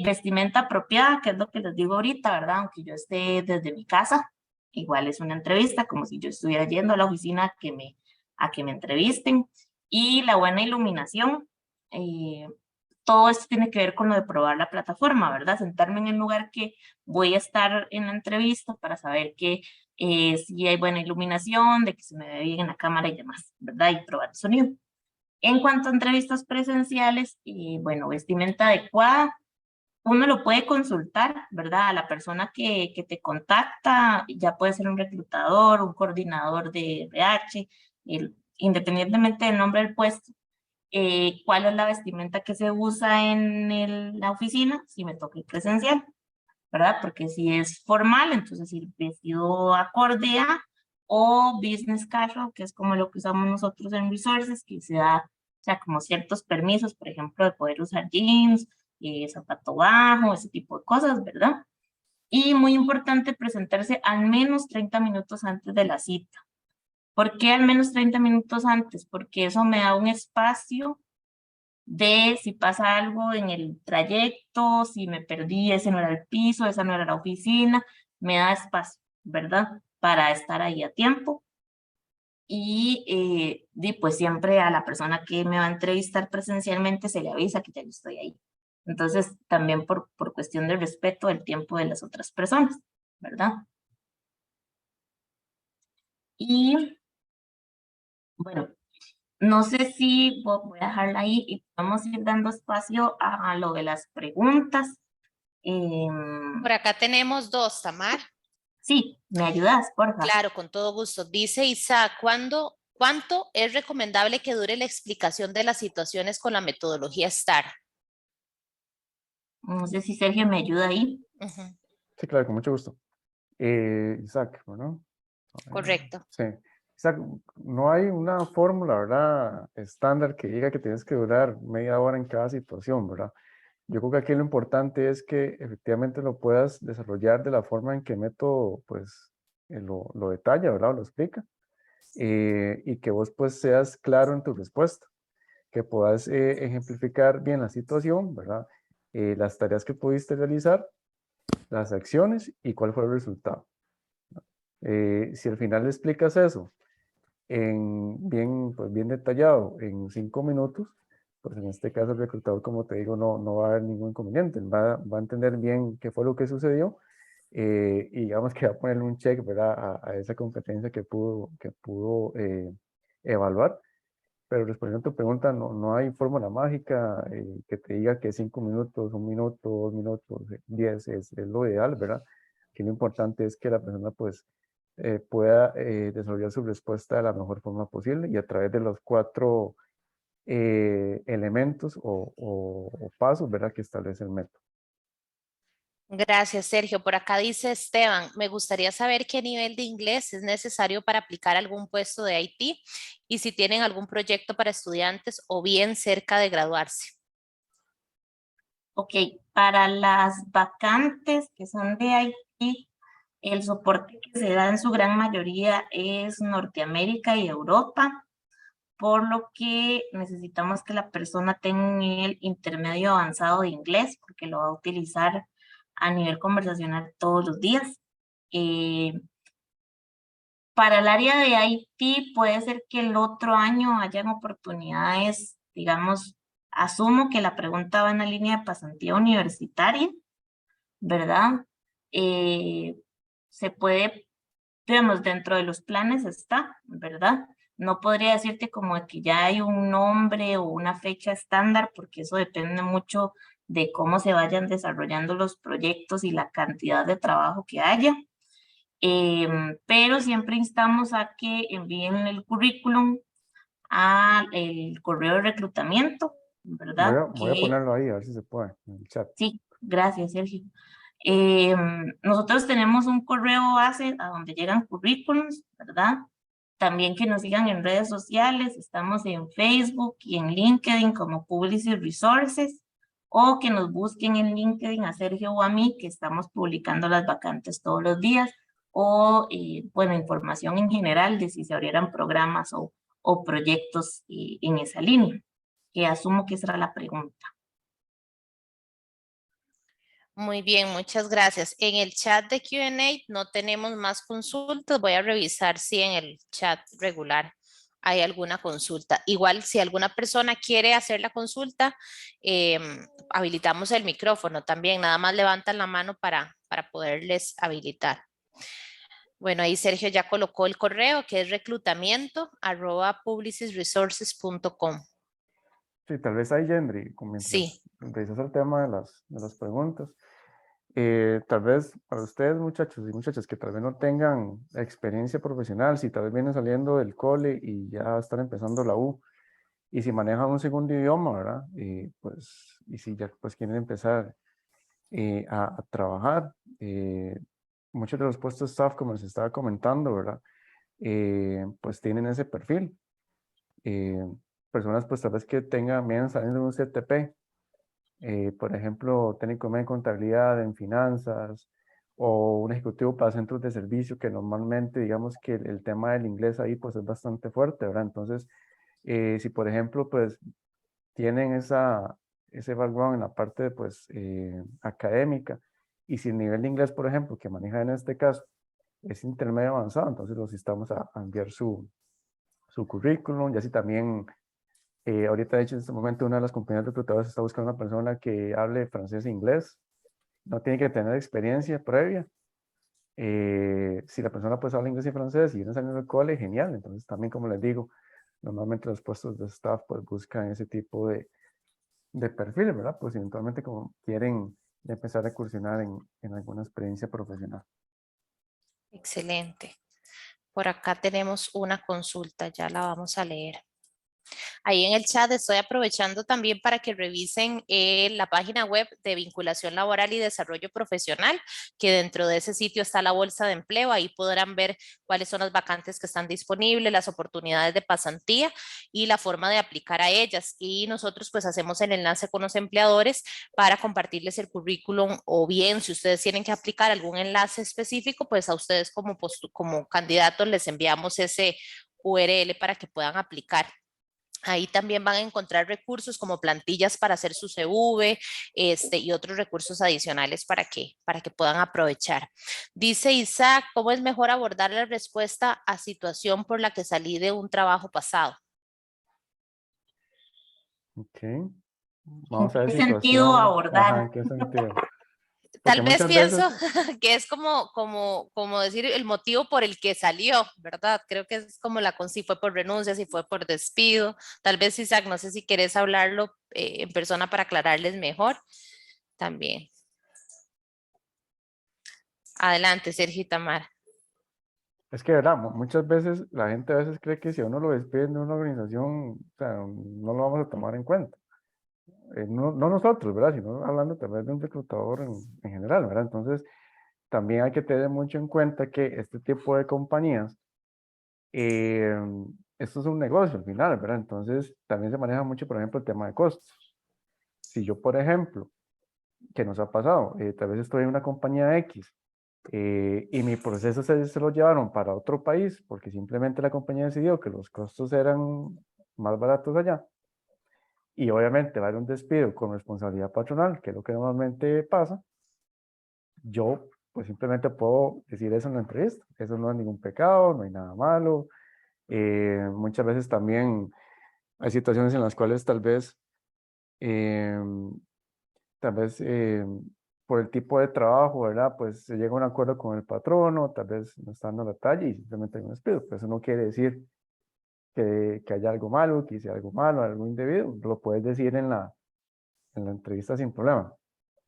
Vestimenta apropiada, que es lo que les digo ahorita, ¿verdad? Aunque yo esté desde mi casa, igual es una entrevista, como si yo estuviera yendo a la oficina a que me entrevisten. Y la buena iluminación, todo esto tiene que ver con lo de probar la plataforma, ¿verdad? Sentarme en el lugar que voy a estar en la entrevista para saber que si hay buena iluminación, de que se me ve bien en la cámara y demás, ¿verdad? Y probar el sonido. En cuanto a entrevistas presenciales, bueno, vestimenta adecuada, uno lo puede consultar, ¿verdad? A la persona que te contacta, ya puede ser un reclutador, un coordinador de RH, independientemente del nombre del puesto, cuál es la vestimenta que se usa en la oficina, si me toca ir presencial, ¿verdad? Porque si es formal, entonces ir vestido acorde a, o business casual, que es como lo que usamos nosotros en Resources, que se da, o sea, como ciertos permisos, por ejemplo, de poder usar jeans, zapato bajo, ese tipo de cosas, ¿verdad? Y muy importante presentarse al menos 30 minutos antes de la cita. ¿Por qué al menos 30 minutos antes? Porque eso me da un espacio de si pasa algo en el trayecto, si me perdí, ese no era el piso, esa no era la oficina, me da espacio, ¿verdad? Para estar ahí a tiempo. Y pues siempre a la persona que me va a entrevistar presencialmente se le avisa que ya yo estoy ahí. Entonces, también por cuestión de respeto del tiempo de las otras personas, ¿verdad? Y bueno, no sé si voy a dejarla ahí y vamos a ir dando espacio a lo de las preguntas. Por acá tenemos dos, Tamar. Sí, ¿me ayudas, por favor? Claro, con todo gusto. Dice Isaac, ¿cuánto es recomendable que dure la explicación de las situaciones con la metodología STAR? No sé si Sergio me ayuda ahí. Ujú, Sí, claro, con mucho gusto. Isaac, ¿no? correcto. Sí. Isaac, no hay una fórmula, ¿verdad? Estándar que diga que tienes que durar media hora en cada situación, ¿verdad? Yo creo que aquí lo importante es que efectivamente lo puedas desarrollar de la forma en que Método, pues, lo detalla, ¿verdad? O lo explica. Y que vos, pues, seas claro en tu respuesta, que puedas ejemplificar bien la situación, ¿verdad? Las tareas que pudiste realizar, las acciones y cuál fue el resultado. Si al final le explicas eso pues bien detallado en 5 minutos, pues en este caso el reclutador, como te digo, no va a haber ningún inconveniente, va a entender bien qué fue lo que sucedió y digamos que va a ponerle un check, ¿verdad? A esa competencia que pudo evaluar. Pero respondiendo a tu pregunta, no hay fórmula mágica que te diga que 5 minutos, 1 minuto, 2 minutos, 10 es lo ideal, ¿verdad? Que lo importante es que la persona pues pueda desarrollar su respuesta de la mejor forma posible y a través de los 4 elementos o pasos, ¿verdad? Que establece el método. Gracias, Sergio. Por acá dice Esteban, me gustaría saber qué nivel de inglés es necesario para aplicar algún puesto de IT y si tienen algún proyecto para estudiantes o bien cerca de graduarse. Ok, para las vacantes que son de IT, el soporte que se da en su gran mayoría es Norteamérica y Europa, por lo que necesitamos que la persona tenga un nivel intermedio avanzado de inglés, porque lo va a utilizar a nivel conversacional todos los días. Para el área de IT puede ser que el otro año hayan oportunidades, digamos, asumo que la pregunta va en la línea de pasantía universitaria, ¿verdad? Eh, Se puede, digamos, dentro de los planes está, ¿verdad? No podría decirte como de que ya hay un nombre o una fecha estándar, porque eso depende mucho de cómo se vayan desarrollando los proyectos y la cantidad de trabajo que haya. Pero siempre instamos a que envíen el currículum al correo de reclutamiento, ¿verdad? Voy a ponerlo ahí, a ver si se puede, en el chat. Sí, gracias, Sergio. Nosotros tenemos un correo base a donde llegan currículums, ¿verdad? También que nos sigan en redes sociales, estamos en Facebook y en LinkedIn como Publicis Resources, o que nos busquen en LinkedIn a Sergio o a mí, que estamos publicando las vacantes todos los días, o, bueno, información en general de si se abrieran programas o proyectos en esa línea, que asumo que será la pregunta. Muy bien, muchas gracias. En el chat de Q&A no tenemos más consultas. Voy a revisar si en el chat regular hay alguna consulta. Igual, si alguna persona quiere hacer la consulta, habilitamos el micrófono también. Nada más levantan la mano para poderles habilitar. Bueno, ahí Sergio ya colocó el correo que es reclutamiento@publicisresources.com. Sí, tal vez ahí, Gendry, Sí. mientras revisas el tema de las preguntas. Tal vez para ustedes, muchachos y muchachas, que tal vez no tengan experiencia profesional, si tal vez vienen saliendo del cole y ya están empezando la U, y si manejan un segundo idioma, ¿verdad? Pues, y si ya pues quieren empezar a trabajar, muchos de los puestos staff, como les estaba comentando, ¿verdad? Pues tienen ese perfil. Eh, Personas pues tal vez que vienen saliendo de un CTP, por ejemplo, técnico medio en contabilidad, en finanzas, o un ejecutivo para centros de servicio, que normalmente digamos que el tema del inglés ahí pues es bastante fuerte, ¿verdad? Entonces, si por ejemplo pues tienen ese background en la parte pues, académica, y si el nivel de inglés, por ejemplo, que maneja en este caso, es intermedio avanzado, entonces los instamos a enviar su currículum, y así también, ahorita de hecho en este momento una de las compañías reclutadoras está buscando una persona que hable francés e inglés, no tiene que tener experiencia previa. Si la persona pues habla inglés y francés y viene saliendo del cole, genial. Entonces también, como les digo, normalmente los puestos de staff pues buscan ese tipo de perfiles, ¿verdad? Pues eventualmente como quieren empezar a incursionar en alguna experiencia profesional. Excelente. Por acá tenemos una consulta, ya la vamos a leer. Ahí en el chat estoy aprovechando también para que revisen la página web de vinculación laboral y desarrollo profesional, que dentro de ese sitio está la bolsa de empleo. Ahí podrán ver cuáles son las vacantes que están disponibles, las oportunidades de pasantía y la forma de aplicar a ellas. Y nosotros pues hacemos el enlace con los empleadores para compartirles el currículum, o bien si ustedes tienen que aplicar algún enlace específico, pues a ustedes como candidatos les enviamos ese URL para que puedan aplicar. Ahí también van a encontrar recursos como plantillas para hacer su CV, y otros recursos adicionales para que puedan aprovechar. Dice Isaac, ¿cómo es mejor abordar la respuesta a situación por la que salí de un trabajo pasado? Ok. ¿En Vamos a ver qué sentido situación. Ajá, abordar? ¿en qué sentido? Porque Tal vez muchas pienso veces, que es como decir el motivo por el que salió, ¿verdad? Creo que es como si fue por renuncia, si fue por despido. Tal vez, Isaac, no sé si quieres hablarlo en persona para aclararles mejor también. Adelante, Sergio y Tamara. es que, ¿verdad? Muchas veces la gente a veces cree que si a uno lo despiden de una organización, o sea, no lo vamos a tomar en cuenta. No nosotros, ¿verdad? Sino hablando tal vez de un reclutador en general, ¿verdad? Entonces, también hay que tener mucho en cuenta que este tipo de compañías, eh, esto es un negocio al final, ¿verdad? Entonces, también se maneja mucho, por ejemplo, el tema de costos. Si yo, por ejemplo, que nos ha pasado, tal vez estoy en una compañía X, y mi proceso se lo llevaron para otro país porque simplemente la compañía decidió que los costos eran más baratos allá, y obviamente va a haber un despido con responsabilidad patronal, que es lo que normalmente pasa. Yo pues simplemente puedo decir eso en la entrevista, eso no es ningún pecado, no hay nada malo. Muchas veces también hay situaciones en las cuales eh, tal vez por el tipo de trabajo, ¿verdad? Pues se llega a un acuerdo con el patrono, tal vez no está dando la talla y simplemente hay un despido. Pero eso no quiere decir que haya algo malo, que hice algo malo, algo indebido. Lo puedes decir en la entrevista sin problema.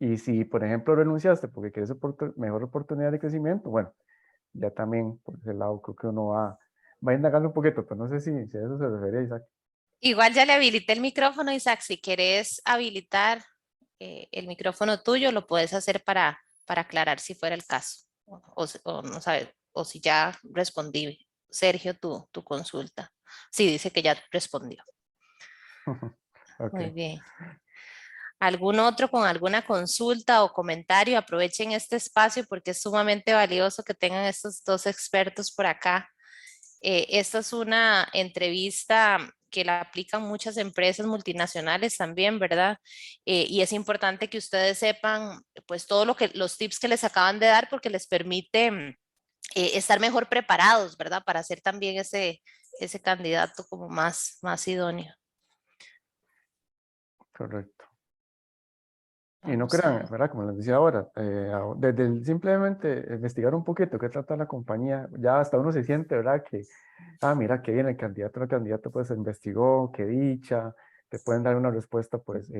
Y si, por ejemplo, renunciaste porque quieres mejor oportunidad de crecimiento, bueno, ya también por ese lado creo que uno va indagando un poquito, pero no sé si a eso se refería, Isaac. Igual ya le habilité el micrófono, Isaac. Si quieres habilitar el micrófono tuyo, lo puedes hacer para aclarar si fuera el caso. O no sabes, o si ya respondí, Sergio, tu consulta. Sí, dice que ya respondió. Ok. Muy bien. ¿Algún otro con alguna consulta o comentario? Aprovechen este espacio porque es sumamente valioso que tengan estos dos expertos por acá. Esta es una entrevista que la aplican muchas empresas multinacionales también, ¿verdad? Y es importante que ustedes sepan, pues, los tips que les acaban de dar porque les permite estar mejor preparados, ¿verdad? Para ser también ese candidato como más idóneo. Correcto. Y no Vamos a crean, ver. ¿verdad? Como les decía ahora, desde simplemente investigar un poquito qué trata la compañía, ya hasta uno se siente, ¿verdad? Que, mira, qué bien el candidato, la candidata pues investigó, qué dicha, te pueden dar una respuesta pues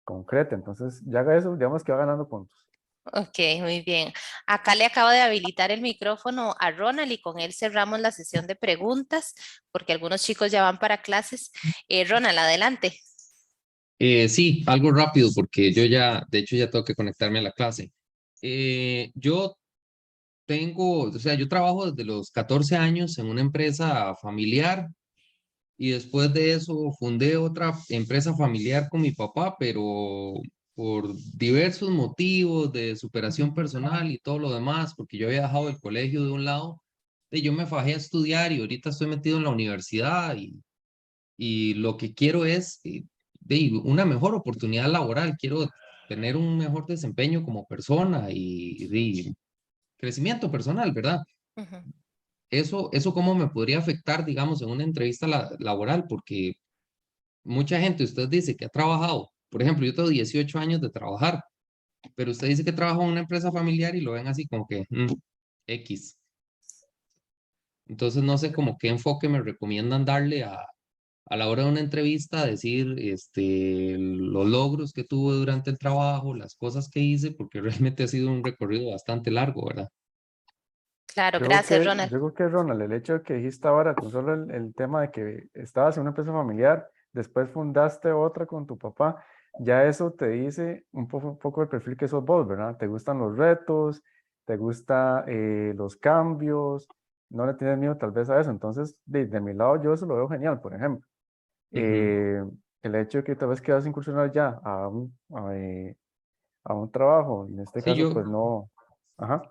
concreta. Entonces, ya haga eso, digamos que va ganando puntos. Ok, muy bien. Acá le acabo de habilitar el micrófono a Ronald y con él cerramos la sesión de preguntas porque algunos chicos ya van para clases. Ronald, adelante. Sí, algo rápido porque yo ya, de hecho ya tengo que conectarme a la clase. Yo o sea, yo trabajo desde los 14 años en una empresa familiar y después de eso fundé otra empresa familiar con mi papá, pero por diversos motivos de superación personal y todo lo demás, porque yo había dejado el colegio de un lado, yo me fajé a estudiar y ahorita estoy metido en la universidad y lo que quiero es una mejor oportunidad laboral, quiero tener un mejor desempeño como persona y de crecimiento personal, ¿verdad? Ujú. Eso cómo me podría afectar, digamos, en una entrevista laboral, porque mucha gente, usted dice que ha trabajado, por ejemplo, yo tengo 18 años de trabajar, pero usted dice que trabaja en una empresa familiar y lo ven así como que X. Entonces no sé como qué enfoque me recomiendan darle a la hora de una entrevista, decir los logros que tuve durante el trabajo, las cosas que hice, porque realmente ha sido un recorrido bastante largo, ¿verdad? Claro, Yo creo gracias, que, Ronald. yo creo que Ronald, el hecho de que dijiste ahora, con solo el tema de que estabas en una empresa familiar, después fundaste otra con tu papá, ya eso te dice un poco el perfil que sos vos, ¿verdad? Te gustan los retos, te gustan los cambios, no le tienes miedo tal vez a eso. Entonces, de mi lado, yo eso lo veo genial, por ejemplo. Ujú. El hecho de que tal vez quieras incursionar ya a un trabajo, en este Sí, caso, pues no. Ajá.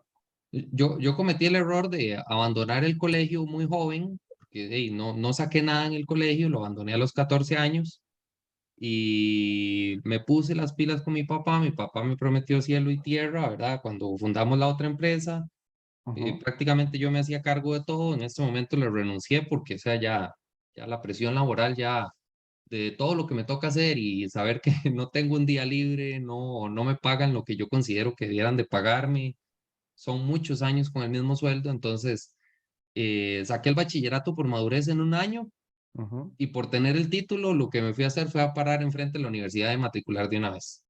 yo cometí el error de abandonar el colegio muy joven, porque no saqué nada en el colegio, lo abandoné a los 14 años y me puse las pilas con mi papá me prometió cielo y tierra, ¿verdad? Cuando fundamos la otra empresa, Ujú. prácticamente yo me hacía cargo de todo, en este momento le renuncié porque, o sea, ya la presión laboral ya de todo lo que me toca hacer y saber que no tengo un día libre, no me pagan lo que yo considero que debieran de pagarme, son muchos años con el mismo sueldo, entonces saqué el bachillerato por madurez en un año Ujú. y por tener el título lo que me fui a hacer fue a parar enfrente de la universidad de matricular de una vez.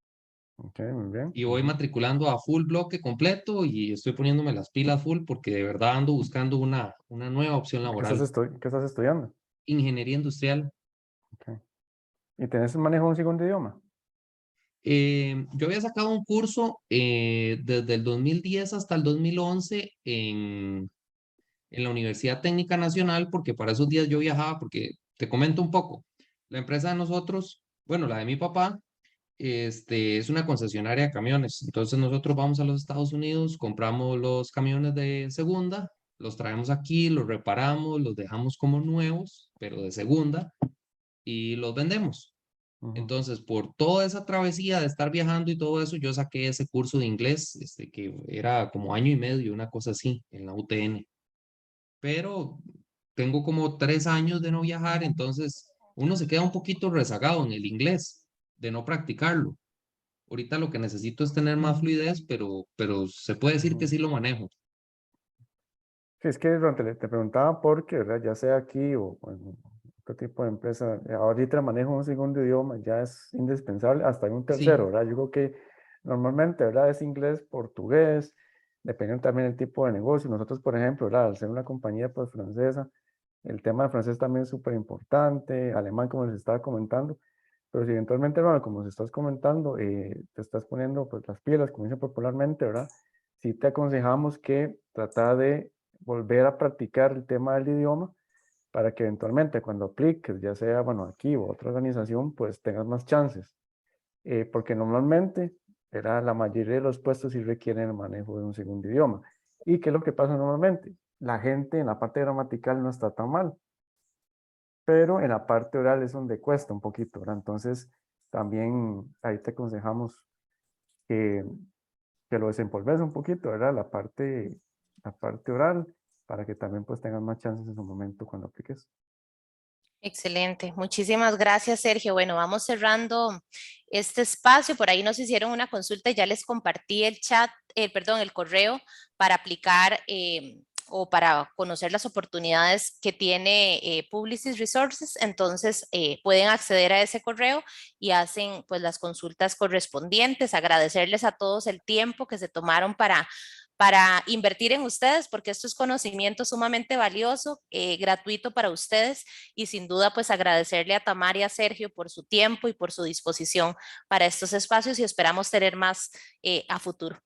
Ok, muy bien. Y voy Ujú. matriculando a full bloque completo y estoy poniéndome las pilas full porque de verdad ando buscando una nueva opción laboral. ¿Qué estás estudiando? Ingeniería industrial. Ok. ¿Y tenés el manejo de un segundo idioma? Yo había sacado un curso desde el 2010 hasta el 2011 en la Universidad Técnica Nacional, porque para esos días yo viajaba, porque te comento un poco, la empresa de nosotros, bueno, la de mi papá, es una concesionaria de camiones. Entonces nosotros vamos a los Estados Unidos, compramos los camiones de segunda, los traemos aquí, los reparamos, los dejamos como nuevos, pero de segunda, y los vendemos. Ujú. Entonces, por toda esa travesía de estar viajando y todo eso, yo saqué ese curso de inglés, que era como año y medio, una cosa así, en la UTN. Pero tengo como 3 años de no viajar, entonces uno se queda un poquito rezagado en el inglés, de no practicarlo. Ahorita lo que necesito es tener más fluidez, pero se puede decir que Ujú. sí lo manejo. Sí, es que Ron, te preguntaba porque, ¿verdad? Ya sea aquí o en otro tipo de empresa, ahorita el manejo de un segundo idioma ya es indispensable, hasta en un tercero, Sí, ¿verdad? Yo creo que normalmente, ¿verdad? Es inglés, portugués, dependiendo también del tipo de negocio. Nosotros, por ejemplo, ¿verdad? Al ser una compañía pues francesa, el tema de francés también es súper importante, alemán, como les estaba comentando. Pero si eventualmente, bueno, como se estás comentando, te estás poniendo pues las pilas, como dicen popularmente, ¿verdad? Sí te aconsejamos que trata de volver a practicar el tema del idioma para que eventualmente cuando apliques, ya sea, bueno, aquí o otra organización, pues tengas más chances. Porque normalmente, ¿verdad? La mayoría de los puestos sí requieren el manejo de un segundo idioma. ¿Y qué es lo que pasa normalmente? La gente en la parte gramatical no está tan mal, pero en la parte oral es donde cuesta un poquito, ¿verdad? Entonces, también ahí te aconsejamos que, que lo desempolves un poquito, ¿verdad? La parte oral, para que también pues tengas más chances en su momento cuando apliques. Excelente. Muchísimas gracias, Sergio. Bueno, vamos cerrando este espacio. Por ahí nos hicieron una consulta y ya les compartí el chat, perdón, el correo para aplicar o para conocer las oportunidades que tiene Publicis Resources. Entonces, pueden acceder a ese correo y hacen pues las consultas correspondientes. Agradecerles a todos el tiempo que se tomaron para invertir en ustedes, porque esto es conocimiento sumamente valioso, gratuito para ustedes y sin duda pues agradecerle a Tamar y a Sergio por su tiempo y por su disposición para estos espacios y esperamos tener más a futuro.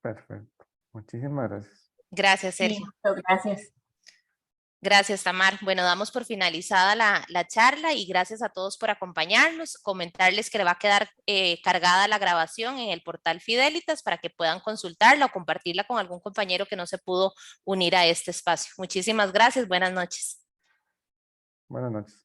Perfecto. Muchísimas gracias. Gracias, Sí, Sergio. muchas gracias. Gracias, Tamar. Bueno, damos por finalizada la charla y gracias a todos por acompañarnos. Comentarles que le va a quedar cargada la grabación en el portal Fidelitas para que puedan consultarla o compartirla con algún compañero que no se pudo unir a este espacio. Muchísimas gracias. Buenas noches. Buenas noches.